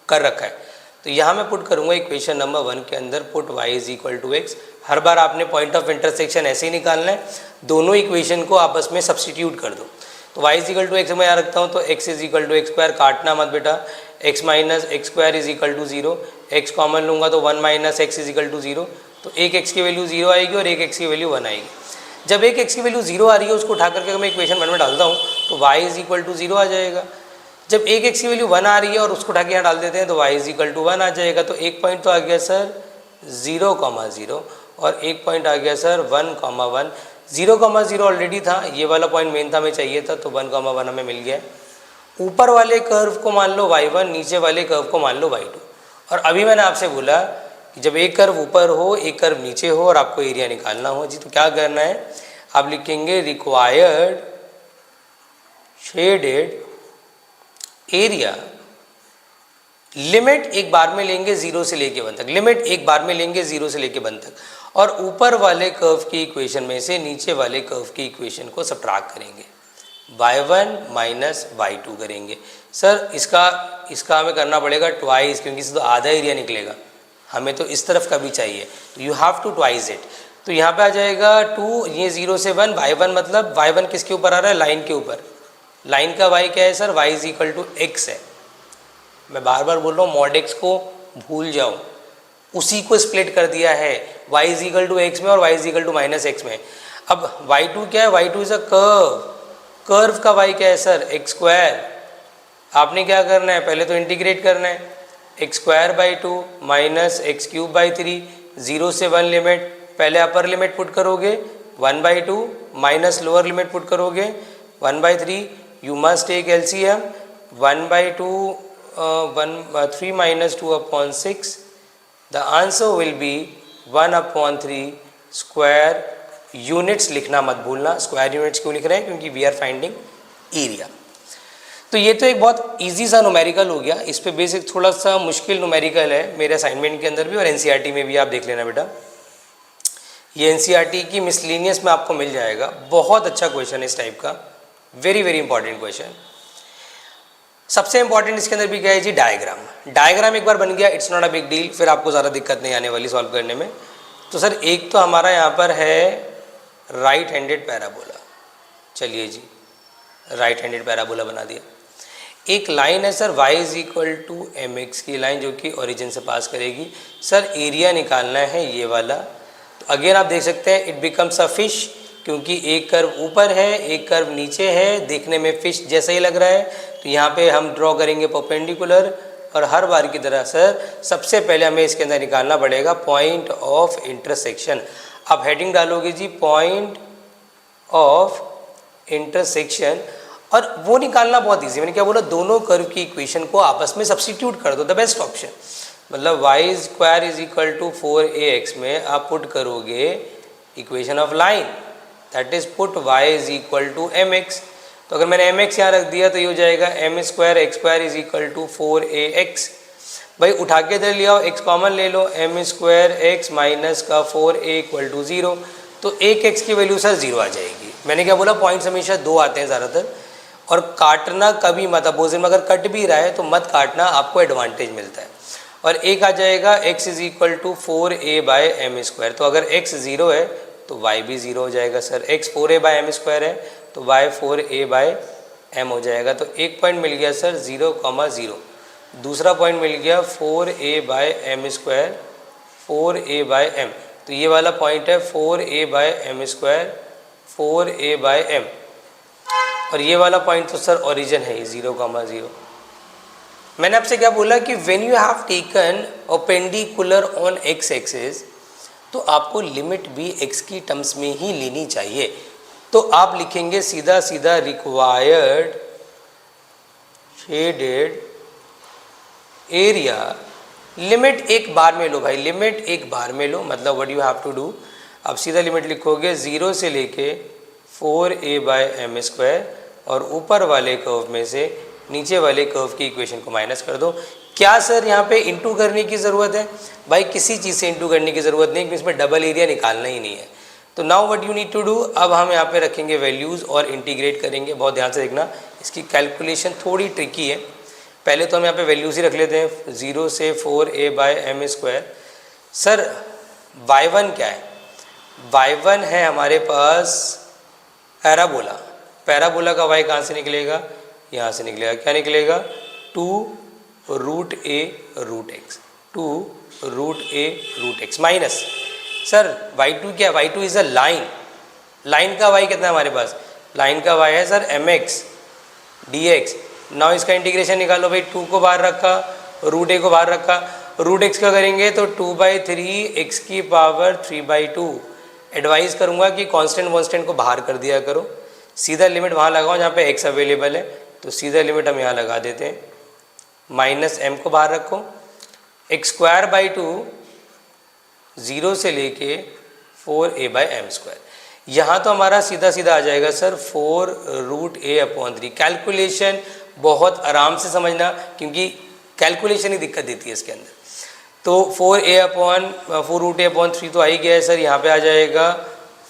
कर रखा है, तो यहाँ मैं पुट करूँगा इक्वेशन नंबर 1 के अंदर put y is equal to x. हर बार आपने पॉइंट ऑफ इंटरसेक्शन ऐसे ही निकालना है, दोनों इक्वेशन को आपस में सब्सटीट्यूट कर दो। तो y is equal to x मैं यहाँ रखता हूँ, तो x is equal to x square, काटना मत बेटा, x minus x square is equal to 0, x common लूँगा तो 1 minus x is equal to 0, तो एक x की वैल्यू 0 आएगी और एक x की वैल्यू 1 आएगी। जब एक x की वैल्यू 0 आ रही है उसको उठा करके मैं इक्वेशन 1 में डालता हूँ तो y इज इक्वल टू 0 आ जाएगा। जब एक x की वैल्यू 1 आ रही है और उसको उठा के यहाँ डाल देते हैं तो y इज इक्वल टू 1 आ जाएगा। तो एक पॉइंट तो आ गया सर 0,0 और एक पॉइंट आ गया सर 1,1। 0,0 ऑलरेडी था, ये वाला पॉइंट मेन था, हमें चाहिए था, तो 1,1 हमें मिल गया। ऊपर वाले कर्व को मान लो y1, नीचे वाले कर्व को मान लो y2। और अभी मैंने आपसे बोला कि जब एक कर्व ऊपर हो एक कर्व नीचे हो और आपको एरिया निकालना हो जी, तो क्या करना है, आप लिखेंगे रिक्वायर्ड शेडेड एरिया, लिमिट एक बार में लेंगे 0 से लेके 1 तक, लिमिट एक बार में लेंगे 0 से लेके 1 तक, और ऊपर वाले कर्व की इक्वेशन में से नीचे वाले कर्व की इक्वेशन को सब्ट्रैक्ट करेंगे, y1 माइनस y2 करेंगे। सर इसका हमें करना पड़ेगा ट्वाइस, क्योंकि इससे तो आधा एरिया निकलेगा, हमें तो इस तरफ का भी चाहिए, तो you have to twice it. तो यहाँ पे आ जाएगा 2, ये 0 से 1, y1 मतलब y1 किसके ऊपर आ रहा है, लाइन के ऊपर। लाइन का y क्या है sir, y is equal to x है। मैं बार बार बोल रहा हूँ मॉड एक्स को भूल जाओ, उसी को स्प्लिट कर दिया है y is equal to x में और y is equal to minus x में। अब y2 क्या है, y2 is a curve, curve का y क्या है सर, एक्स स्क्वायर। आपने क्या करना है, पहले तो इंटीग्रेट करना है, x square by 2 minus x cube by 3, 0 से 1 लिमिट, पहले अपर लिमिट पुट करोगे 1/2 माइनस लोअर लिमिट पुट करोगे 1/3, you must take LCM 1/2 3 minus 2/6, the answer will be 1/3 square units. लिखना मत भूलना, स्क्वायर यूनिट्स क्यों लिख रहे हैं, क्योंकि वी आर फाइंडिंग एरिया। तो ये तो एक बहुत इजी सा न्यूमेरिकल हो गया, इस पे बेसिक थोड़ा सा मुश्किल न्यूमेरिकल है मेरे असाइनमेंट के अंदर भी और NCERT में भी आप देख लेना बेटा। ये NCERT की मिसलिनियस में आपको मिल जाएगा, बहुत अच्छा क्वेश्चन है इस टाइप का, वेरी वेरी इंपॉर्टेंट क्वेश्चन। सबसे इंपॉर्टेंट इसके अंदर भी क्या है जी, डायग्राम। डायग्राम एक बार बन गया it's not a big deal, फिर आपको ज़्यादा दिक्कत नहीं आने वाली सॉल्व करने में। तो सर एक तो हमारा यहाँ पर है राइट हैंडेड पैराबोला, चलिए जी राइट हैंडेड पैराबोला बना दिया। एक लाइन है sir y is equal to mx की लाइन जो कि ओरिजिन से पास करेगी। सर एरिया निकालना है ये वाला, तो अगेन आप देख सकते हैं इट बिकम्स अ फिश, क्योंकि एक कर्व ऊपर है एक कर्व नीचे है, देखने में फिश जैसा ही लग रहा है। तो यहाँ पे हम ड्रॉ करेंगे परपेंडिकुलर, और हर बार की तरह सर सबसे पहले हमें इसके अंदर निकालना पड़ेगा पॉइंट ऑफ इंटरसेक्शन। आप हेडिंग डालोगे जी पॉइंट ऑफ इंटरसेक्शन, और वो निकालना बहुत ईजी। मैंने क्या बोला, दोनों कर्व की इक्वेशन को आपस में सब्स्टिट्यूट कर दो, द बेस्ट ऑप्शन। मतलब y square is equal to 4ax में आप पुट करोगे equation of line, that is put y is equal to mx। तो अगर मैंने mx यहाँ रख दिया तो ये हो जाएगा m square x square is equal to 4ax। भाई उठा के इधर लिया x कॉमन ले लो, m स्क्वायर x माइनस का 4a इक्वल टू 0, तो एक x की वैल्यू सर 0 आ जाएगी। मैंने क्या बोला, पॉइंट्स हमेशा 2 आते हैं ज़्यादातर, और काटना कभी मत, अपोजिट में अगर कट भी रहा है तो मत काटना, आपको एडवांटेज मिलता है। और एक आ जाएगा x is equal to 4a by m square, तो अगर x 0 है तो y भी 0 हो जाएगा sir. x 4a by m square है तो y 4a बाय m हो जाएगा। तो एक पॉइंट मिल गया सर 0,0, दूसरा पॉइंट मिल गया 4a by m square, 4a by m, तो ये वाला पॉइंट है 4a by m square, 4a by m, और ये वाला पॉइंट तो सर ओरिजिन है 0,0। मैंने आपसे क्या बोला कि when you have taken perpendicular on x axis, तो आपको लिमिट भी x की टर्म्स में ही लेनी चाहिए। तो आप लिखेंगे सीधा सीधा रिक्वायर्ड शेडेड एरिया, लिमिट एक बार में लो भाई, लिमिट एक बार में लो। मतलब what you have to do, आप सीधा लिमिट लिखोगे 0 से लेके 4a बाय एम स्क्वायर, और ऊपर वाले कर्व में से नीचे वाले कर्व की इक्वेशन को माइनस कर दो। क्या सर यहाँ पे इंटू करने की ज़रूरत है? भाई किसी चीज़ से इंटू करने की ज़रूरत नहीं, क्योंकि इसमें डबल एरिया निकालना ही नहीं है। तो now what you need to do, अब हम यहाँ पे रखेंगे वैल्यूज़ और इंटीग्रेट करेंगे। बहुत ध्यान से देखना, इसकी कैलकुलेशन थोड़ी ट्रिकी है। पहले तो हम यहाँ पे वैल्यूज़ ही रख लेते हैं, 0 से 4a by m square. Sir y1 क्या है? y1 है हमारे पास पैराबोला। पैराबोला का y कहाँ से निकलेगा? यहाँ से निकलेगा। क्या निकलेगा? 2 root a root x, 2 root a root x minus, sir y2 क्या है? y2 is a line. Line का y कितना है हमारे पास? लाइन का y है सर mx dx। नाउ इसका इंटीग्रेशन निकालो भाई, 2 को बाहर रखा, रूट a को बाहर रखा, रूट x का करेंगे तो 2/3 x की पावर 3/2। एडवाइस करूँगा कि कांस्टेंट वांस्टेंट को बाहर कर दिया करो, सीधा लिमिट वहाँ लगाओ जहाँ पे x अवेलेबल है। तो सीधा लिमिट हम यहाँ लगा देते हैं, माइनस m को बाहर रखो, x स्क्वायर बाई 2 0 से लेके 4a बाई एम स्क्वायर। यहाँ तो हमारा सीधा सीधा आ जाएगा sir 4 root a upon 3। Calculation बहुत आराम से समझना, क्योंकि कैलकुलेशन ही दिक्कत देती है इसके अंदर। तो 4 रूट a अपॉन 3 तो आ ही गया है सर। यहाँ पे आ जाएगा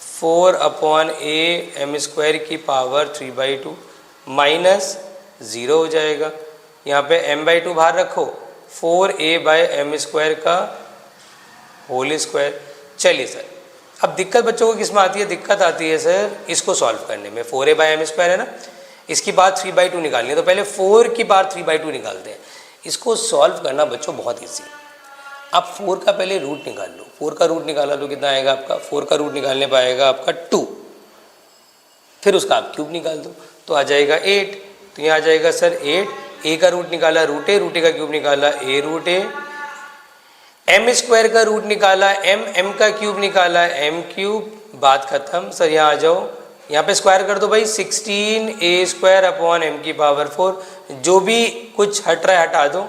4 अपॉन a एम स्क्वायर की पावर 3/2 माइनस 0 हो जाएगा। यहाँ पे m/2 बाहर रखो, 4a बाय एम स्क्वायर का होल स्क्वायर। चलिए सर, अब दिक्कत बच्चों को किस में आती है? दिक्कत आती है सर इसको सॉल्व करने में। 4a बाय एम स्क्वायर है ना, इसकी बात 3/2 निकालनी है, तो पहले 4 की बात 3/2 निकालते हैं। इसको सॉल्व करना बच्चों बहुत ईजी। आप 4 का पहले रूट निकाल लो, 4 का रूट निकाला तो कितना आएगा आपका? 4 का रूट निकालने पाएगा आपका 2, फिर उसका आप क्यूब निकाल दो तो आ जाएगा 8। तो यहाँ आ जाएगा सर 8, a का रूट निकाला रूट a का क्यूब निकाला a root a, m square का रूट निकाला m का क्यूब निकाला m क्यूब, बात खत्म। सर यहाँ आ जाओ, यहाँ पे स्क्वायर कर दो भाई, 16a स्क्वायर अपॉन m की पावर 4, जो भी कुछ हट रहा है हटा दो।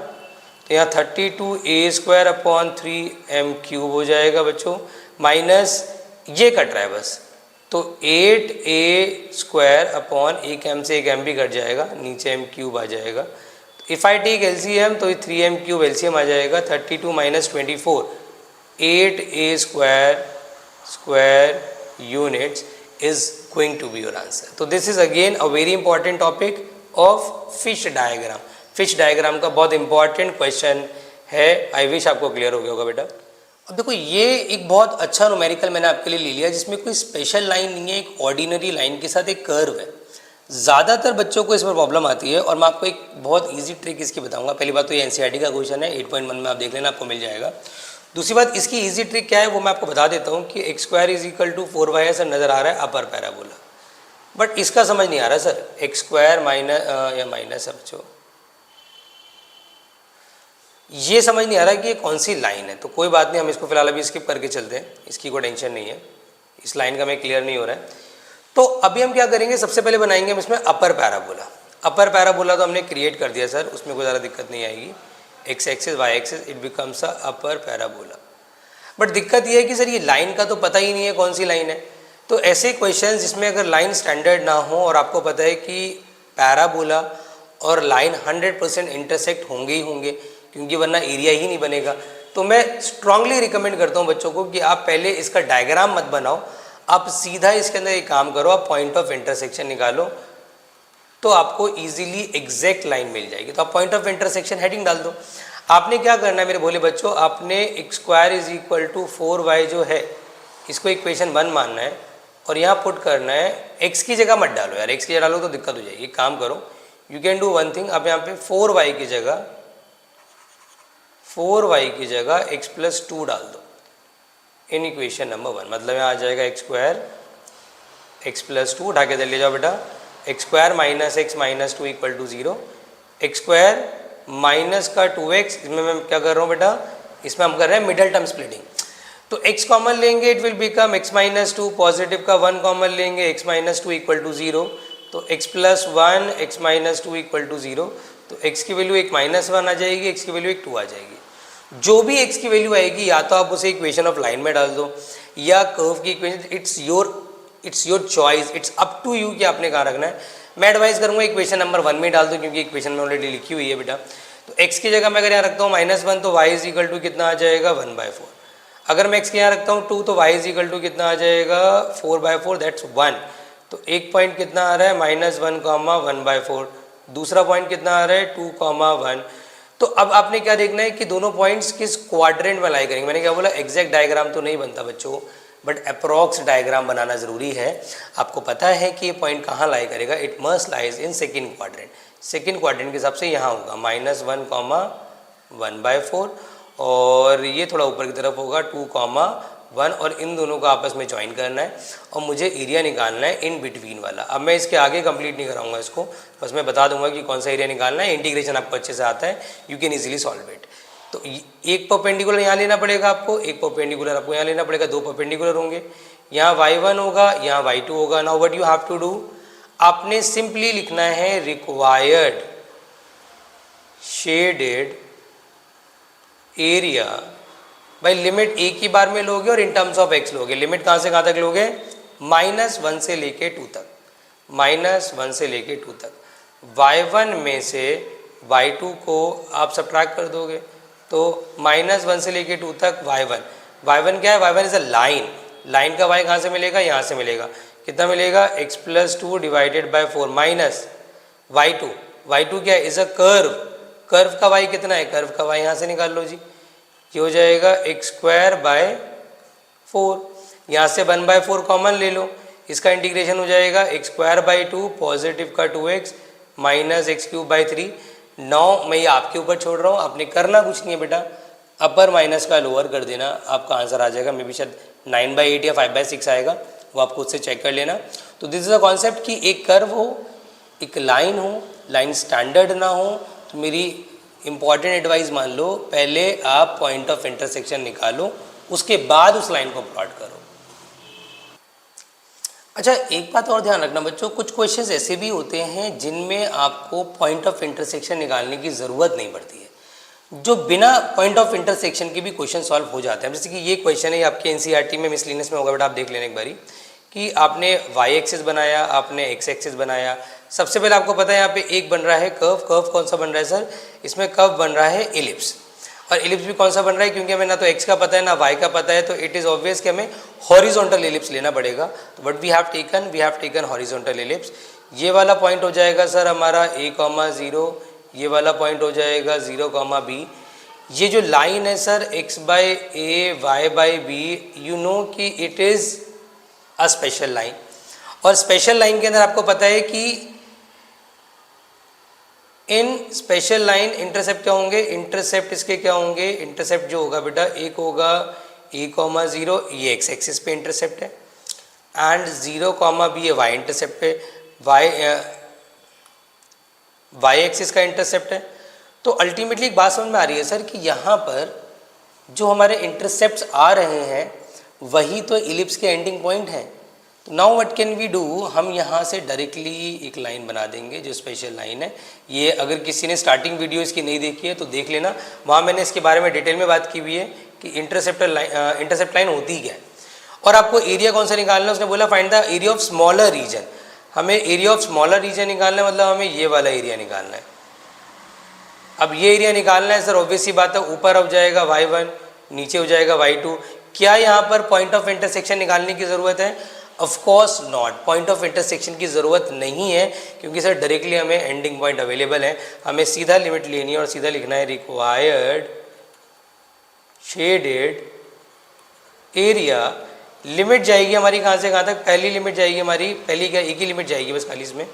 तो यहाँ 32a square upon 3m cube हो जाएगा बच्चों, माइनस ये कट रहा है बस, तो 8a स्क्वायर अपॉन एक m से एक m भी कट जाएगा, नीचे m क्यूब आ जाएगा। इफ़ आई टेक LCM तो 3m क्यूब LCM आ जाएगा, 32 minus 24, 8a square units is going to be your answer. तो this is again a very important topic of fish diagram. Fish diagram का बहुत important question है, I wish आपको clear हो गया होगा बेटा। अब देखो ये एक बहुत अच्छा न्यूमेरिकल मैंने आपके लिए ले लिया, जिसमें कोई स्पेशल लाइन नहीं है, एक ऑर्डिनरी लाइन के साथ एक कर्व है। ज़्यादातर बच्चों को इसमें प्रॉब्लम आती है, और मैं आपको एक बहुत इजी ट्रिक इसकी बताऊंगा। पहली बात तो ये NCERT का क्वेश्चन है, 8.1 में आप देख लेना, आपको मिल जाएगा। दूसरी बात, इसकी इजी ट्रिक क्या है वो मैं आपको बता देता हूँ कि x square is equal to 4y ऐसा नज़र आ रहा है अपर पैराबोला, बट इसका समझ नहीं आ रहा सर, एक्स स्क्वायर माइनस समझो, ये समझ नहीं आ रहा कि ये कौन सी लाइन है। तो कोई बात नहीं, हम इसको फिलहाल अभी स्किप करके चलते हैं, इसकी कोई टेंशन नहीं है, इस लाइन का मैं क्लियर नहीं हो रहा है। तो अभी हम क्या करेंगे, सबसे पहले बनाएंगे हम इसमें अपर पैराबोला। अपर पैराबोला तो हमने क्रिएट कर दिया सर, उसमें कोई ज़्यादा दिक्कत नहीं आएगी, x axis y axis, it becomes a upper parabola. But दिक्कत ये है कि सर ये लाइन का तो पता ही नहीं है कौन सी लाइन है। तो ऐसे क्वेश्चन जिसमें अगर लाइन स्टैंडर्ड ना हो और आपको पता है कि पैराबोला और लाइन 100% इंटरसेक्ट होंगे ही होंगे, क्योंकि वरना एरिया ही नहीं बनेगा, तो मैं स्ट्रांगली रिकमेंड करता हूँ बच्चों को कि आप पहले इसका डायग्राम मत बनाओ, आप सीधा इसके अंदर एक काम करो, आप पॉइंट ऑफ इंटरसेक्शन निकालो, तो आपको इजीली एग्जैक्ट लाइन मिल जाएगी। तो आप पॉइंट ऑफ इंटरसेक्शन हेडिंग डाल दो। आपने क्या करना है मेरे भोले बच्चों, आपने x square is equal to 4y जो है इसको इक्वेशन 1 मानना है और यहाँ पुट करना है, x की जगह मत डालो यार, x की जगह डालो तो दिक्कत हो जाएगी। एक काम करो, you can do one thing, आप यहाँ पे 4y की जगह x प्लस 2 डाल दो इन इक्वेशन नंबर 1। मतलब यहाँ आ जाएगा एक्स स्क्वायर x प्लस 2, उठा के दे ले जाओ बेटा, x square minus x minus 2 equal to 0, x square minus का 2x, इसमें मैं क्या कर रहा हूँ बेटा, इसमें हम कर रहे हैं मिडल टर्म स्प्लिटिंग। तो x कॉमन लेंगे, it will become x minus 2, positive का 1 कॉमन लेंगे, x माइनस 2 इक्वल टू 0, तो x plus 1 x minus 2 equal to 0, तो x की वैल्यू एक माइनस 1 आ जाएगी, x की वैल्यू एक 2 आ जाएगी। जो भी x की वैल्यू आएगी या तो आप उसे इक्वेशन ऑफ लाइन में डाल दो या कर्व की equation, it's your choice, it's up to you कि आपने कहाँ रखना है। मैं एडवाइस करूँगा इक्वेशन नंबर 1 में डाल दो, क्योंकि इक्वेशन में ऑलरेडी लिखी हुई है बेटा। तो x की जगह मैं अगर यहाँ रखता हूँ -1 तो y इज इक्वल टू कितना आ जाएगा 1/4। अगर मैं x के यहाँ रखता हूँ 2 तो y इज इक्वल टू कितना आ जाएगा 4/4, दैट्स 1। तो एक पॉइंट कितना आ रहा है -1, 1/4, दूसरा पॉइंट कितना आ रहा है 2, 1। तो अब आपने क्या देखना है कि दोनों पॉइंट्स किस क्वाड्रेंट में लाई करेंगे। मैंने क्या बोला, एग्जैक्ट डायग्राम तो नहीं बनता बच्चों, बट अप्रॉक्स डायग्राम बनाना ज़रूरी है। आपको पता है कि ये पॉइंट कहाँ लाई करेगा, it must lies in second quadrant. Second quadrant के हिसाब से यहाँ होगा -1, 1/4, और ये थोड़ा ऊपर की तरफ होगा 2, 1, और इन दोनों को आपस में ज्वाइन करना है और मुझे एरिया निकालना है इन बिटवीन वाला। अब मैं इसके आगे कंप्लीट नहीं कराऊंगा इसको, बस मैं बता दूंगा कि कौन सा एरिया निकालना है। इंटीग्रेशन आपको अच्छे से आता है, you can easily solve it. तो एक परपेंडिकुलर यहाँ लेना पड़ेगा आपको, एक परपेंडिकुलर आपको यहाँ लेना पड़ेगा, 2 परपेंडिकुलर होंगे, यहाँ y1 होगा, यहाँ y2 होगा। Now what you have to do, आपने सिंपली लिखना है रिक्वायर्ड शेडेड एरिया भाई लिमिट एक ही बार में लोगे और इन टर्म्स ऑफ x लोगे। लिमिट कहाँ से कहाँ तक लोगे, -1 से लेके 2 तक, -1 से लेके 2 तक। y1 में से y2 को आप सब्ट्रैक्ट कर दोगे, तो -1 से लेके 2 तक y1 क्या है, y1 is a line, line का y कहाँ से मिलेगा, यहाँ से मिलेगा। कितना मिलेगा, x plus 2 divided by 4 minus y2 क्या है, इज अ कर्व, कर्व का y कितना है, कर्व का y यहाँ से निकाल लो जी, ये हो जाएगा x स्क्वायर बाय 4, यहाँ से 1/4 कॉमन ले लो, इसका इंटीग्रेशन हो जाएगा x स्क्वायर बाई 2, पॉजिटिव का 2x माइनस x³ बाई 3। 9 मैं ये आपके ऊपर छोड़ रहा हूँ, आपने करना कुछ नहीं है बेटा, अपर माइनस का लोअर कर देना, आपका आंसर आ जाएगा। मे बी शायद 9/8 या 5/6 आएगा, वो आप खुद से चेक कर लेना। तो दिस इज अ कॉन्सेप्ट कि एक कर्व हो, एक लाइन हो, लाइन स्टैंडर्ड ना हो, तो मेरी इंपॉर्टेंट एडवाइस मान लो, पहले आप पॉइंट ऑफ इंटरसेक्शन निकालो, उसके बाद उस लाइन को प्लॉट करो। अच्छा, एक बात और ध्यान रखना बच्चों, कुछ क्वेश्चंस ऐसे भी होते हैं जिनमें आपको पॉइंट ऑफ इंटरसेक्शन निकालने की ज़रूरत नहीं पड़ती है, जो बिना पॉइंट ऑफ इंटरसेक्शन के भी क्वेश्चन सॉल्व हो जाते हैं। जैसे कि ये क्वेश्चन है आपके एनसीईआरटी में मिसलिनियस में होगा बेटा, आप देख लेना एक बारी कि आपने y एक्सिस बनाया, आपने x एक्सिस बनाया। सबसे पहले आपको पता है यहाँ पे एक बन रहा है कर्व, कर्व कौन सा बन रहा है सर, इसमें कर्व बन रहा है एलिप्स, और एलिप्स भी कौन सा बन रहा है, क्योंकि हमें ना तो x का पता है ना y का पता है, तो इट इज़ ऑब्वियस कि हमें हॉरिजॉन्टल एलिप्स लेना पड़ेगा। तो what we have taken horizontal ellipse. ये वाला पॉइंट हो जाएगा सर हमारा a,0, ये वाला पॉइंट हो जाएगा 0,b। ये जो लाइन है sir x/a y/b, you know कि it is a special line, और स्पेशल लाइन के अंदर आपको पता है कि इन स्पेशल लाइन इंटरसेप्ट क्या होंगे, इंटरसेप्ट इसके क्या होंगे, इंटरसेप्ट जो होगा बेटा एक होगा a,0, ये एक्स एक्सिस पे इंटरसेप्ट है, एंड 0, b ये वाई इंटरसेप्ट पे, वाई एक्सिस का इंटरसेप्ट है। तो अल्टीमेटली एक बात समझ में आ रही है सर कि यहाँ पर जो हमारे इंटरसेप्ट्स आ रहे हैं वही तो इलिप्स के एंडिंग पॉइंट हैं। Now what can we do, हम यहाँ से डायरेक्टली एक लाइन बना देंगे जो स्पेशल लाइन है। ये अगर किसी ने स्टार्टिंग वीडियो इसकी नहीं देखी है तो देख लेना, वहाँ मैंने इसके बारे में डिटेल में बात की हुई है कि इंटरसेप्ट लाइन होती क्या है। और आपको एरिया कौन सा निकालना है, उसने बोला find the area of smaller region. हमें एरिया ऑफ स्मॉलर रीजन निकालना है, मतलब हमें ये वाला एरिया निकालना है। अब ये एरिया निकालना है सर, ऑब्वियस सी बात है, ऊपर हो जाएगा y1, नीचे हो जाएगा y2। क्या यहाँ पर पॉइंट ऑफ इंटरसेक्शन निकालने की ज़रूरत है? Of course not, point of intersection की ज़रूरत नहीं है, क्योंकि सर डायरेक्टली हमें एंडिंग पॉइंट अवेलेबल है। हमें सीधा लिमिट लेनी है और सीधा लिखना है रिक्वायर्ड शेडेड एरिया। लिमिट जाएगी हमारी कहाँ से कहाँ तक, पहली लिमिट जाएगी हमारी, पहली क्या, एक ही लिमिट जाएगी बस खाली इसमें,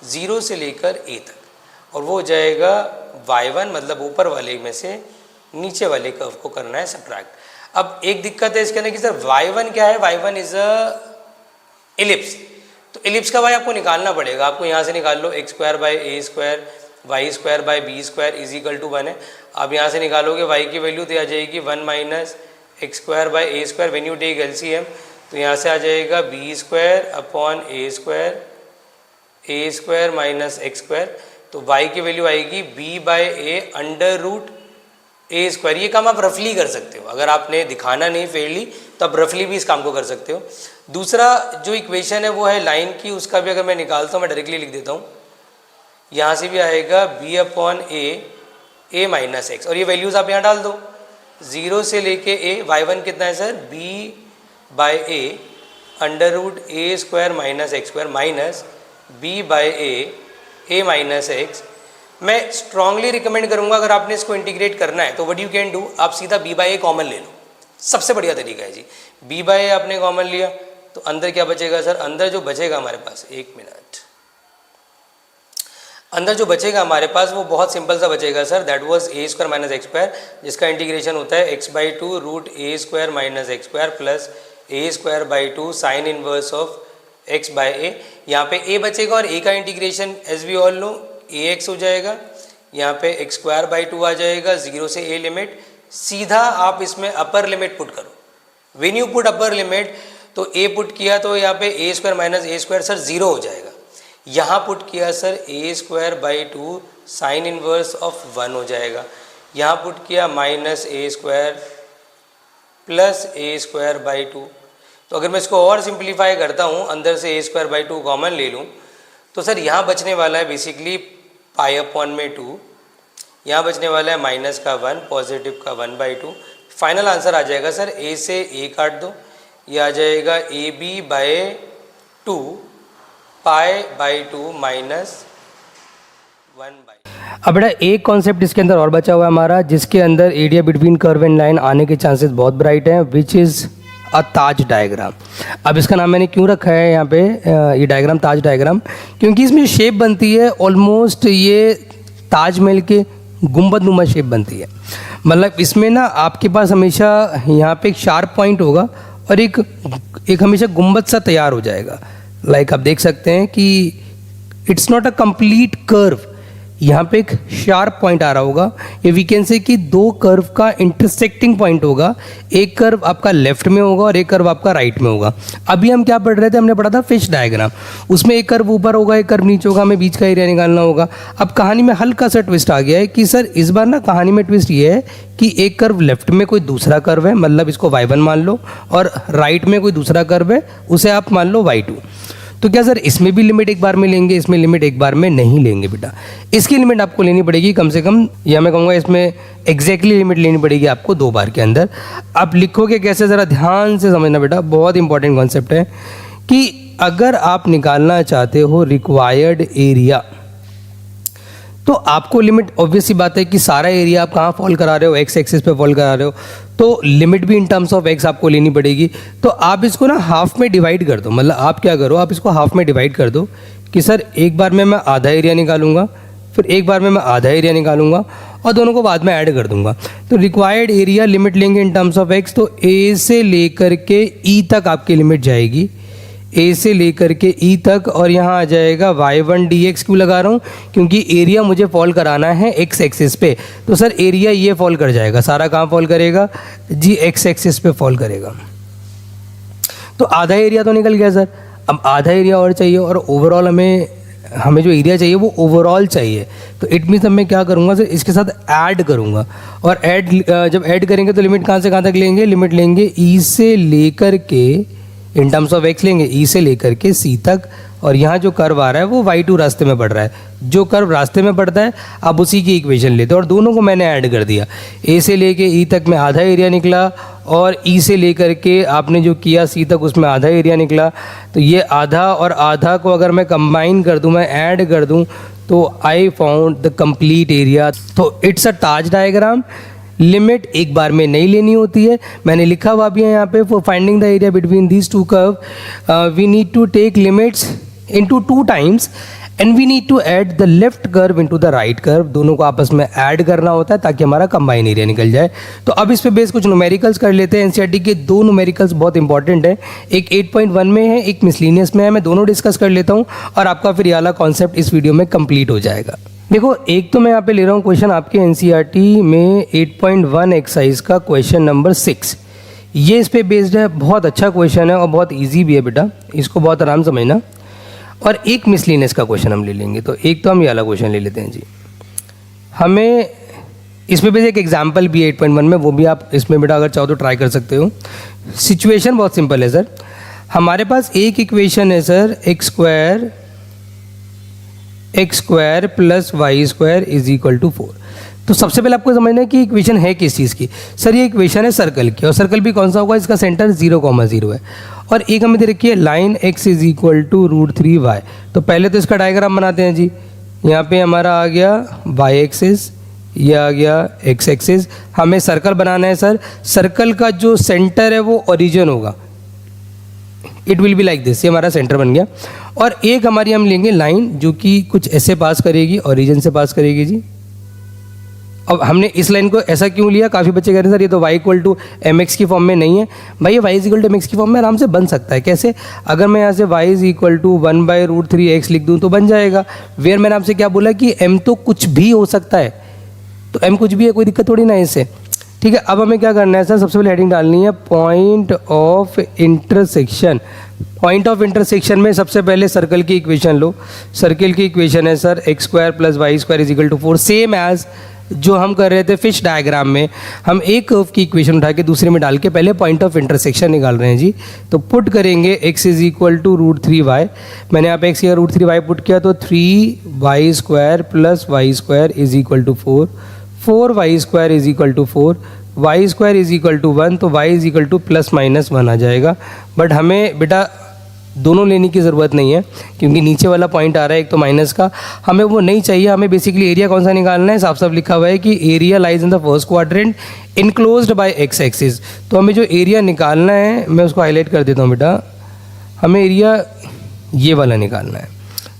0 से लेकर a तक, और वो हो जाएगा y1, मतलब ऊपर वाले में से नीचे वाले कर्व को करना है सब्ट्रैक्ट। अब एक दिक्कत है इसके अंदर कि सर y1 क्या है, y1 इज अ इलिप्स, तो इलिप्स का y आपको निकालना पड़ेगा। आपको यहाँ से निकाल लो x²/a², y²/b² is equal to 1 है। आप यहाँ से निकालोगे y की वैल्यू तो आ जाएगी 1 - x²/a²। When you take LCM तो यहाँ से आ जाएगा b² a² - x², तो y की वैल्यू आएगी b/a√a²। ये काम आप रफली कर सकते हो, अगर आपने दिखाना नहीं फेयरली तो आप रफली भी इस काम को कर सकते हो। दूसरा जो इक्वेशन है वो है लाइन की, उसका भी अगर मैं निकालता हूँ, मैं डायरेक्टली लिख देता हूँ, यहाँ से भी आएगा b/a - x, और ये वैल्यूज़ आप यहाँ डाल दो 0 से लेके a। y1 कितना है sir, b/a√a² - x² minus b/a - x। मैं स्ट्रांगली रिकमेंड करूंगा अगर आपने इसको इंटीग्रेट करना है तो व्हाट यू कैन डू, आप सीधा b/a कॉमन ले लो, सबसे बढ़िया तरीका है जी। b/a आपने कॉमन लिया तो अंदर क्या बचेगा सर, अंदर जो बचेगा हमारे पास, एक मिनट, अंदर जो बचेगा हमारे पास वो बहुत सिंपल सा बचेगा sir, that was a² - x², जिसका इंटीग्रेशन होता है x/2√a² - x² plus a²/2 sign inverse of x/a। यहाँ पे a बचेगा और a का integration as we all know ax हो जाएगा, यहाँ पे x²/2 आ जाएगा, 0 से a लिमिट। सीधा आप इसमें अपर लिमिट पुट करो, when you put upper limit तो a पुट किया तो यहाँ पे a² - a² सर 0 हो जाएगा। यहाँ पुट किया sir a²/2 sign inverse of 1 हो जाएगा। यहाँ पुट किया -a² प्लस a²/2। तो अगर मैं इसको और सिंप्लीफाई करता हूँ, अंदर से a²/2 कॉमन ले लूँ तो सर यहाँ बचने वाला है बेसिकली π/2, यहाँ बचने वाला है -1, पॉजिटिव का 1/2। फाइनल आंसर आ जाएगा सर, a से a काट दो, ये आ जाएगा ab/2 π/2 -1/2। अब बेटा एक कॉन्सेप्ट इसके अंदर और बचा हुआ है हमारा, जिसके अंदर area between curve and line आने के चांसेस बहुत ब्राइट हैं, which is a Taj diagram. अब इसका नाम मैंने क्यों रखा है यहाँ पे ये डायग्राम ताज डायग्राम, क्योंकि इसमें शेप बनती है ऑलमोस्ट ये ताजमहल के गुंबद नुमा शेप बनती है। मतलब इसमें ना आपके पास हमेशा यहाँ पे एक शार्प पॉइंट होगा और एक हमेशा गुंबद सा तैयार हो जाएगा। लाइक आप देख सकते हैं कि it's not a complete curve, यहाँ पे एक शार्प पॉइंट आ रहा होगा, ये वी कैन से कि दो कर्व का इंटरसेक्टिंग पॉइंट होगा, एक कर्व आपका लेफ्ट में होगा और एक कर्व आपका राइट में होगा। अभी हम क्या पढ़ रहे थे, हमने पढ़ा था फिश डायग्राम, उसमें एक कर्व ऊपर होगा एक कर्व नीचे होगा, हमें बीच का एरिया निकालना होगा। अब कहानी में हल्का सा ट्विस्ट आ गया है कि सर इस बार ना कहानी में ट्विस्ट ये है कि एक कर्व लेफ्ट में कोई दूसरा कर्व है, मतलब इसको y1 मान लो, और राइट में कोई दूसरा कर्व है उसे आप मान लो y2। तो क्या सर इसमें भी लिमिट एक बार में लेंगे, इसमें लिमिट एक बार में नहीं लेंगे बेटा, इसकी लिमिट आपको लेनी पड़ेगी कम से कम, या मैं कहूँगा इसमें एग्जैक्टली लिमिट लेनी पड़ेगी आपको 2 बार के अंदर। आप लिखोगे कैसे, ज़रा ध्यान से समझना बेटा, बहुत इंपॉर्टेंट कॉन्सेप्ट है कि अगर आप निकालना चाहते हो रिक्वायर्ड एरिया तो आपको लिमिट, ऑब्वियस सी बात है कि सारा एरिया आप कहाँ फॉल करा रहे हो, एक्स एक्सिस पे फॉल करा रहे हो, तो लिमिट भी इन टर्म्स ऑफ एक्स आपको लेनी पड़ेगी। तो आप इसको ना हाफ में डिवाइड कर दो, मतलब आप क्या करो, आप इसको हाफ में डिवाइड कर दो कि सर एक बार में मैं आधा एरिया निकालूंगा, फिर एक बार में मैं आधा एरिया निकालूंगा और दोनों को बाद में ऐड कर दूंगा। तो रिक्वायर्ड एरिया लिमिट लेंगे इन टर्म्स ऑफ एक्स, तो ए से लेकर के ई तक आपकी लिमिट जाएगी, ए से लेकर के ई तक, और यहाँ आ जाएगा y1 dx। क्यों लगा रहा हूँ? क्योंकि एरिया मुझे फॉल कराना है x एक्सिस पे, तो सर एरिया ये फॉल कर जाएगा, सारा कहाँ फॉल करेगा जी, x एक्सिस पे फॉल करेगा। तो आधा एरिया तो निकल गया सर। अब आधा एरिया और चाहिए, और ओवरऑल हमें जो एरिया चाहिए वो ओवरऑल चाहिए। तो इट मीन्स अब मैं क्या करूँगा सर, इसके साथ ऐड करूँगा, और जब ऐड करेंगे तो लिमिट कहाँ से कहाँ तक लेंगे, लिमिट लेंगे ई से लेकर के, इन टर्म्स ऑफ एक्स लेंगे ई से लेकर के सी तक, और यहाँ जो कर्व आ रहा है वो y2 रास्ते में बढ़ रहा है, जो कर्व रास्ते में बढ़ता है अब उसी की इक्वेशन लेते हैं, और दोनों को मैंने ऐड कर दिया। ए से लेके ई तक में आधा एरिया निकला, और ई से लेकर के आपने जो किया सी तक उसमें आधा एरिया निकला। तो ये आधा और आधा को अगर मैं कंबाइन कर दूँ, मैं ऐड कर दूँ, तो I found the complete area. तो it's a Taj diagram. Limit एक बार में नहीं लेनी होती है, मैंने लिखा हुआ भी है यहाँ पे, for finding the area between these two curve we need to take limits into 2 times and we need to add the left curve into the right curve. दोनों को आपस में ऐड करना होता है ताकि हमारा कंबाइन एरिया निकल जाए। तो अब इस पे बेस कुछ न्यूमेरिकल्स कर लेते हैं। एनसीईआरटी के 2 न्यूमेरिकल्स बहुत इंपॉर्टेंट है, एक 8.1 में है, एक मिसलिनियस में है। मैं दोनों डिस्कस कर लेता हूँ और आपका फिर ये वाला कॉन्सेप्ट इस वीडियो में कंप्लीट हो जाएगा। देखो, एक तो मैं यहाँ पे ले रहा हूँ क्वेश्चन आपके एनसीईआरटी में 8.1 एक्सरसाइज का क्वेश्चन नंबर 6। ये इस पे बेस्ड है, बहुत अच्छा क्वेश्चन है और बहुत इजी भी है बेटा, इसको बहुत आराम समझना। और एक मिसलिनियस का क्वेश्चन हम ले लेंगे। तो एक तो हम ये वाला क्वेश्चन ले लेते हैं जी। हमें इसमें भी एक एग्जाम्पल भी है 8.1 में, वो भी आप इसमें बेटा अगर चाहो तो ट्राई कर सकते हो। सिचुएशन बहुत सिंपल है सर। हमारे पास एक इक्वेशन है sir, x square plus y square is equal to 4। तो सबसे पहले आपको समझना है कि इक्वेशन है किस चीज़ की। सर ये इक्वेशन है सर्कल की, और सर्कल भी कौन सा होगा, इसका सेंटर 0,0 है, और एक हमें दे रखी है line x is equal to √3y। तो पहले तो इसका डायग्राम बनाते हैं जी। यहाँ पे हमारा आ गया y एक्सिस, ये आ गया x एक्सिस। हमें सर्कल बनाना है सर। सर्कल का जो सेंटर है वो ओरिजिन होगा, it will be like this, ये हमारा सेंटर बन गया। और एक हमारी हम लेंगे लाइन जो कि कुछ ऐसे पास करेगी, ओरिजिन से पास करेगी जी। अब हमने इस लाइन को ऐसा क्यों लिया, काफ़ी बच्चे कह रहे हैं सर ये तो y equal to m x की फॉर्म में नहीं है। भाई ये y is equal to m x की फॉर्म में आराम से बन सकता है। कैसे? अगर मैं यहाँ से y is equal to 1/√3x लिख दूँ तो बन जाएगा। वेयर मैंने आपसे क्या बोला कि m तो कुछ भी हो सकता है, तो m कुछ भी है, कोई दिक्कत थोड़ी ना है इससे। ठीक है, अब हमें क्या करना है सर, सबसे पहले हेडिंग डालनी है point of intersection. Point of intersection में सबसे पहले सर्कल की इक्वेशन लो। सर्कल की इक्वेशन है sir x square plus y square is equal to 4, same as जो हम कर रहे थे फिश डायग्राम में। हम एक कर्व की इक्वेशन उठा के दूसरे में डाल के पहले पॉइंट ऑफ इंटरसेक्शन निकाल रहे हैं जी। तो पुट करेंगे x is equal to √3y। मैंने यहाँ पे x या √3y पुट किया, तो 3y square plus y square is equal to 4, 4y square is equal to 4, y square is equal to 1, तो y is equal to plus minus 1 आ जाएगा। But हमें बेटा दोनों लेने की ज़रूरत नहीं है, क्योंकि नीचे वाला पॉइंट आ रहा है एक तो माइनस का, हमें वो नहीं चाहिए। हमें बेसिकली एरिया कौन सा निकालना है, साफ साफ लिखा हुआ है कि area lies in the first quadrant enclosed bye x axis. तो हमें जो एरिया निकालना है मैं उसको हाईलाइट कर देता हूँ बेटा। हमें एरिया ये वाला निकालना है।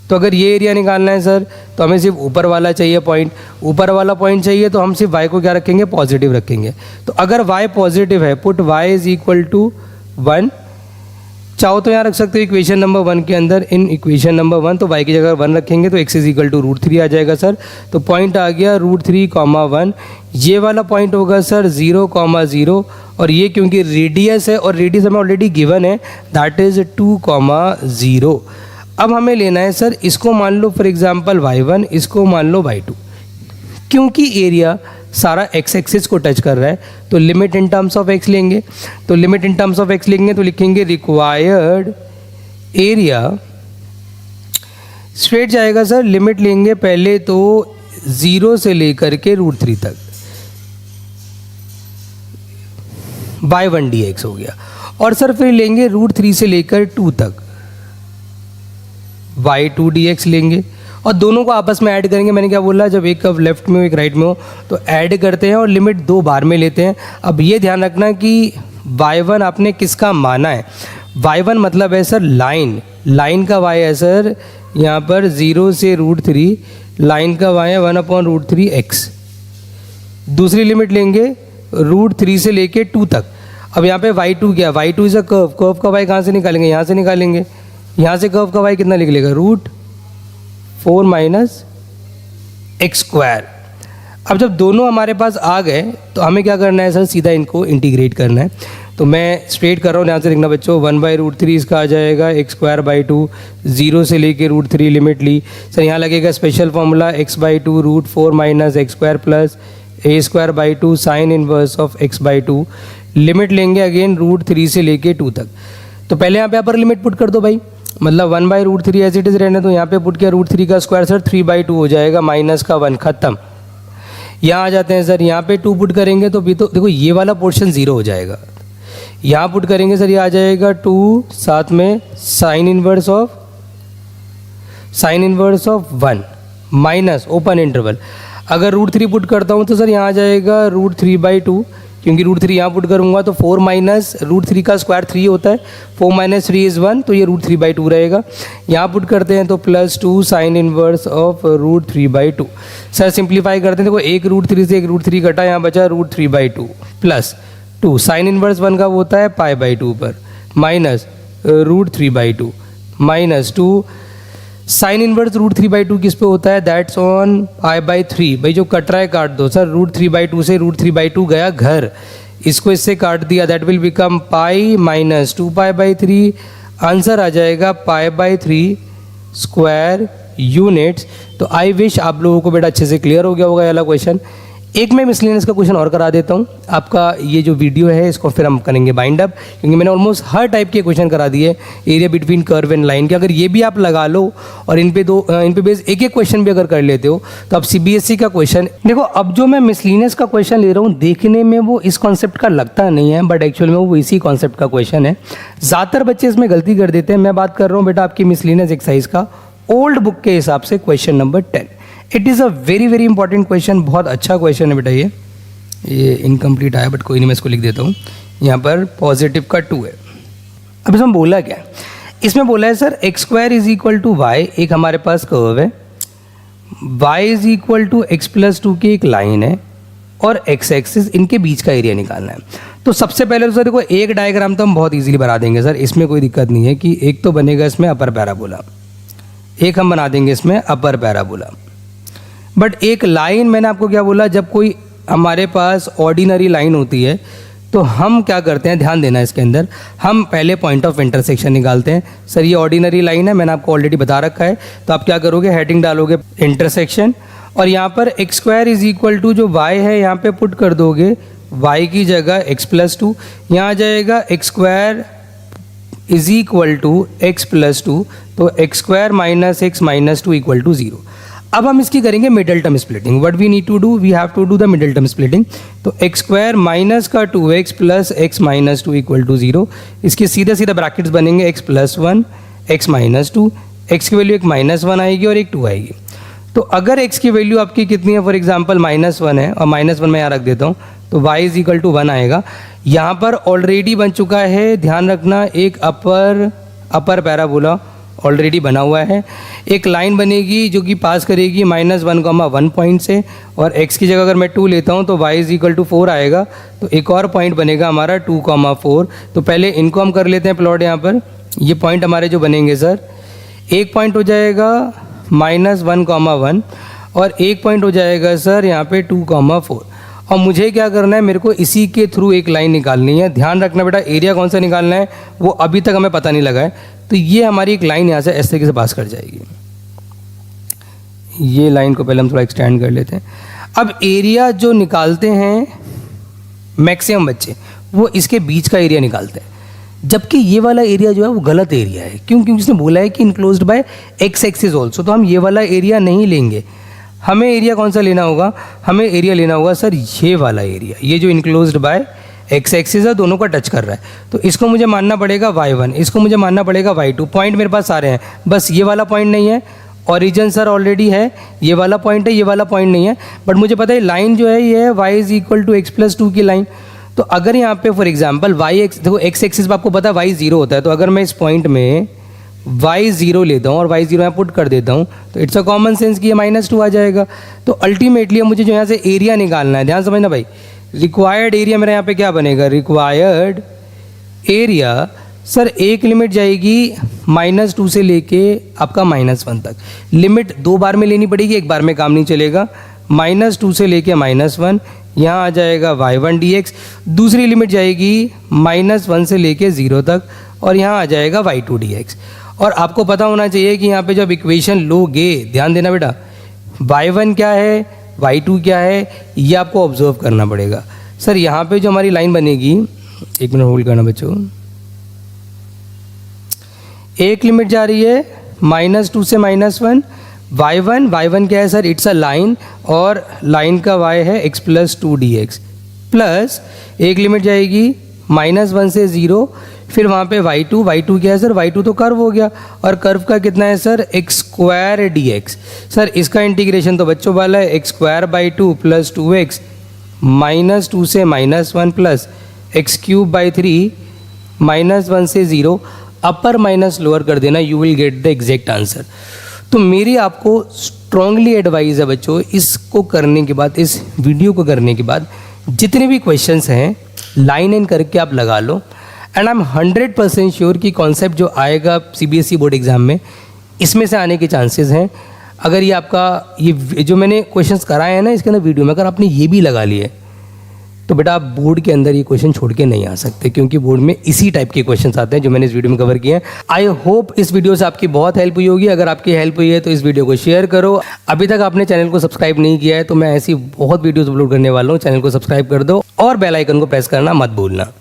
तो अगर ये एरिया निकालना है सर तो हमें सिर्फ ऊपर वाला चाहिए पॉइंट। ऊपर वाला पॉइंट चाहिए तो हम सिर्फ y को क्या रखेंगे, पॉजिटिव रखेंगे। तो अगर y पॉजिटिव है, put y is equal to 1। चाहो तो यहाँ रख सकते हो इक्वेशन नंबर 1 के अंदर, इन इक्वेशन नंबर 1, तो y की जगह 1 रखेंगे तो x इज इक्वल टू √3 आ जाएगा सर। तो पॉइंट आ गया √3,1। ये वाला पॉइंट होगा सर 0,0, और ये क्योंकि रेडियस है और रेडियस हमें ऑलरेडी गिवन है, दैट इज 2,0। अब हमें लेना है सर, इसको मान लो फॉर एग्जाम्पल y1, इसको मान लो y2। क्योंकि एरिया सारा x एक्सिस को टच कर रहा है तो limit in terms of x लेंगे। तो limit in terms of x लेंगे तो लिखेंगे रिक्वायर्ड एरिया, स्ट्रेट जाएगा सर। लिमिट लेंगे पहले तो 0 से लेकर के √3 तक, y1 dx हो गया। और सर फिर लेंगे √3 से लेकर 2 तक, y2 dx लेंगे, और दोनों को आपस में ऐड करेंगे। मैंने क्या बोला, जब एक कर्व लेफ्ट में हो एक राइट में हो तो ऐड करते हैं और लिमिट 2 बार में लेते हैं। अब ये ध्यान रखना कि y1 आपने किसका माना है, y1 मतलब है सर लाइन, लाइन का y है सर यहाँ पर 0 से √3, लाइन का y है 1/√3x। दूसरी लिमिट लेंगे √3 से लेके 2 तक। अब यहाँ पे y2 क्या, y2 is a curve, curve का y कहाँ से निकालेंगे, यहाँ से निकालेंगे। यहाँ से कर्व का y कितना लिख लेगा, √4 - x²। अब जब दोनों हमारे पास आ गए तो हमें क्या करना है सर, सीधा इनको इंटीग्रेट करना है। तो मैं स्ट्रेट कर रहा हूँ, यहाँ से देखना बच्चों, 1/√3 इसका आ जाएगा x²/2, 0 से लेके √3 लिमिट ली। सर यहाँ लगेगा special formula x/2 √4 - x² plus a²/2 sign inverse of x/2। Limit लेंगे अगेन √3 से लेके 2 तक। तो पहले यहाँ पे अपर लिमिट पुट कर दो भाई, मतलब 1/√3 एज इट इज़ रहने तो यहाँ पे पुट किया √3 का स्क्वायर सर 3/2 हो जाएगा, माइनस का 1 खत्म। यहाँ आ जाते हैं सर, यहाँ पे 2 पुट करेंगे तो भी तो देखो ये वाला पोर्शन 0 हो जाएगा। यहाँ पुट करेंगे सर, ये आ जाएगा 2, साथ में sign inverse of 1 minus open interval. अगर √3 पुट करता हूँ तो सर यहाँ आ जाएगा √3/2, क्योंकि √3 यहाँ पुट करूँगा तो 4 माइनस √3 का स्क्वायर 3 होता है, 4 - 3 इज़ 1, तो ये √3/2 रहेगा। यहाँ पुट करते हैं तो +2 sine inverse of √3/2। Sir simplify करते हैं, देखो एक √3 से एक √3 कटा, यहाँ बचा √3/2 प्लस 2 साइन इनवर्स 1 का वो होता है π/2 पर, माइनस √3/2 माइनस 2 साइन इनवर्स √3/2 किस पे होता है, दैट्स ऑन π/3। भाई जो कट रहा है काट दो सर, √3/2 से √3/2 गया घर, इसको इससे काट दिया, दैट विल बिकम π - 2π/3। आंसर आ जाएगा π/3 स्क्वायर यूनिट्स। तो आई विश आप लोगों को बेटा अच्छे से क्लियर हो गया होगा ये वाला क्वेश्चन। एक मैं मिसलेनियस का क्वेश्चन और करा देता हूँ आपका, ये जो वीडियो है इसको फिर हम करेंगे बाइंड अप, क्योंकि मैंने ऑलमोस्ट हर टाइप के क्वेश्चन करा दिए area between curve and line के। अगर ये भी आप लगा लो और इन पे बेस एक क्वेश्चन भी अगर कर लेते हो तो आप CBSE का क्वेश्चन देखो। अब जो मैं मिसलेनियस का क्वेश्चन ले रहा हूँ देखने में वो इस कॉन्सेप्ट का लगता नहीं है, बट एक्चुअल में वो इसी कॉन्सेप्ट का क्वेश्चन है। ज़्यादातर बच्चे इसमें गलती कर देते हैं। मैं बात कर रहा हूँ बेटा आपकी मिसलेनियस एक्सरसाइज का ओल्ड बुक के हिसाब से question number 10। It is a very very important question, बहुत अच्छा क्वेश्चन है बेटा। ये इनकम्प्लीट आया बट कोई नहीं, मैं इसको लिख देता हूँ। यहाँ पर पॉजिटिव का 2 है। अब इसमें बोला क्या है, इसमें बोला है सर x² = y, एक हमारे पास कर्व है, y = x+2 की एक लाइन है और x एक्सिस इनके बीच का एरिया निकालना है। तो सबसे पहले तो सर देखो एक डायग्राम तो हम बहुत ईजिली बना देंगे सर, इसमें कोई दिक्कत नहीं है कि एक तो बनेगा इसमें अपर पैराबोला, एक हम बना देंगे इसमें अपर पैराबोला। बट एक लाइन मैंने आपको क्या बोला, जब कोई हमारे पास ऑर्डिनरी लाइन होती है तो हम क्या करते हैं, ध्यान देना इसके अंदर, हम पहले पॉइंट ऑफ इंटरसेक्शन निकालते हैं। सर ये ऑर्डिनरी लाइन है, मैंने आपको ऑलरेडी बता रखा है। तो आप क्या करोगे, हेडिंग डालोगे इंटरसेक्शन, और यहाँ पर x² = जो y है यहाँ पे पुट कर दोगे, y की जगह x+2, यहाँ आ जाएगा x² = x+2, तो x² - x - 2 = 0। अब हम इसकी करेंगे middle term splitting. What we need to do, we have to do the middle term splitting. तो x² माइनस का 2x प्लस x - 2 = 0। इसके सीधे सीधा ब्रैकेट्स बनेंगे x + 1 x - 2, x की वैल्यू एक -1 आएगी और एक 2 आएगी। तो अगर x की वैल्यू आपकी कितनी है, फॉर एग्जांपल -1 है और -1 मैं यहाँ रख देता हूँ, तो y = 1 आएगा। यहाँ पर ऑलरेडी बन चुका है, ध्यान रखना, एक अपर पैराबोला ऑलरेडी बना हुआ है। एक लाइन बनेगी जो कि पास करेगी -1,1 पॉइंट से, और x की जगह अगर मैं 2 लेता हूँ तो y = 4 आएगा। तो एक और पॉइंट बनेगा हमारा 2,4। तो पहले इनको हम कर लेते हैं प्लॉट। यहाँ पर ये पॉइंट हमारे जो बनेंगे सर, एक पॉइंट हो जाएगा -1,1 और एक पॉइंट हो जाएगा सर यहाँ पे 2,4। और मुझे क्या करना है, मेरे को इसी के थ्रू एक लाइन निकालनी है। ध्यान रखना बेटा, एरिया कौन सा निकालना है वो अभी तक हमें पता नहीं लगा है। तो ये हमारी एक लाइन यहाँ से इस तरीके से पास कर जाएगी। ये लाइन को पहले हम थोड़ा एक्सटेंड कर लेते हैं। अब एरिया जो निकालते हैं मैक्सिमम बच्चे, वो इसके बीच का एरिया निकालते हैं, जबकि ये वाला एरिया जो है वो गलत एरिया है। क्यों? क्योंकि इसने बोला है कि enclosed bye x axis also. तो हम ये वाला एरिया नहीं लेंगे। हमें एरिया कौन सा लेना होगा, हमें एरिया लेना होगा सर ये वाला एरिया, ये जो इनक्लोज्ड बाय x एक्सिस है, दोनों का टच कर रहा है। तो इसको मुझे मानना पड़ेगा y1, इसको मुझे मानना पड़ेगा y2। पॉइंट मेरे पास सारे हैं, बस ये वाला पॉइंट नहीं है। ओरिजिन सर ऑलरेडी है, ये वाला पॉइंट है, ये वाला पॉइंट नहीं है। बट मुझे पता है लाइन जो है ये है y = x + 2 की लाइन। तो अगर यहाँ पे फॉर एग्जांपल वाई एक्स, देखो एक्स एक्सिस पे आपको पता है वाई 0 होता है, तो अगर मैं इस पॉइंट में वाई 0 लेता हूँ और वाई 0 यहाँ पुट कर देता हूँ तो इट्स अ कॉमन सेंस कि ये -2 आ जाएगा। तो अल्टीमेटली मुझे जो यहाँ से एरिया निकालना है, ध्यान समझना भाई, रिक्वायर्ड एरिया मेरा यहाँ पे क्या बनेगा, रिक्वायर्ड एरिया सर एक लिमिट जाएगी -2 से लेके आपका -1 तक। लिमिट 2 बार में लेनी पड़ेगी, एक बार में काम नहीं चलेगा। -2 से लेके -1, यहाँ आ जाएगा y1 dx। दूसरी लिमिट जाएगी -1 से लेके 0 तक और यहाँ आ जाएगा y2 dx। और आपको पता होना चाहिए कि यहाँ पे जब इक्वेशन लोगे, ध्यान देना बेटा, y1 क्या है, y2 क्या है, ये आपको ऑब्जर्व करना पड़ेगा। सर यहाँ पे जो हमारी लाइन बनेगी, एक मिनट होल्ड करना बच्चों, एक लिमिट जा रही है -2 से -1, y1 क्या है सर, इट्स अ लाइन और लाइन का y है x + 2 dx, प्लस एक लिमिट जाएगी -1 से 0, फिर वहाँ पे y2 क्या है सर, y2 तो कर्व हो गया और कर्व का कितना है सर, x² dx। सर इसका इंटीग्रेशन तो बच्चों वाला है x²/2 + 2x -2 से -1 प्लस x³ 3 -1 से 0, अपर माइनस लोअर कर देना, you will get the exact answer. तो मेरी आपको स्ट्रांगली एडवाइस है बच्चों, इसको करने के बाद, इस वीडियो को करने के बाद जितने भी क्वेश्चंस हैं लाइन इन करके आप लगा लो, एंड आई एम 100% श्योर कि कॉन्सेप्ट जो आएगा CBSE बोर्ड एग्जाम में इसमें से आने के चांसेस हैं। अगर ये आपका ये जो मैंने क्वेश्चंस कराए हैं ना इसके अंदर वीडियो में, अगर आपने ये भी लगा लिए तो बेटा आप बोर्ड के अंदर ये क्वेश्चन छोड़ के नहीं आ सकते, क्योंकि बोर्ड में इसी टाइप के क्वेश्चंस आते हैं जो मैंने इस वीडियो में कवर किए हैं। आई होप इस वीडियो से आपकी बहुत हेल्प हुई होगी। अगर आपकी हेल्प हुई है तो इस वीडियो को शेयर करो। अभी तक आपने चैनल को सब्सक्राइब नहीं किया है तो मैं ऐसी बहुत वीडियोस अपलोड करने वाला हूँ, चैनल को सब्सक्राइब कर दो और बेल आइकन को प्रेस करना मत भूलना।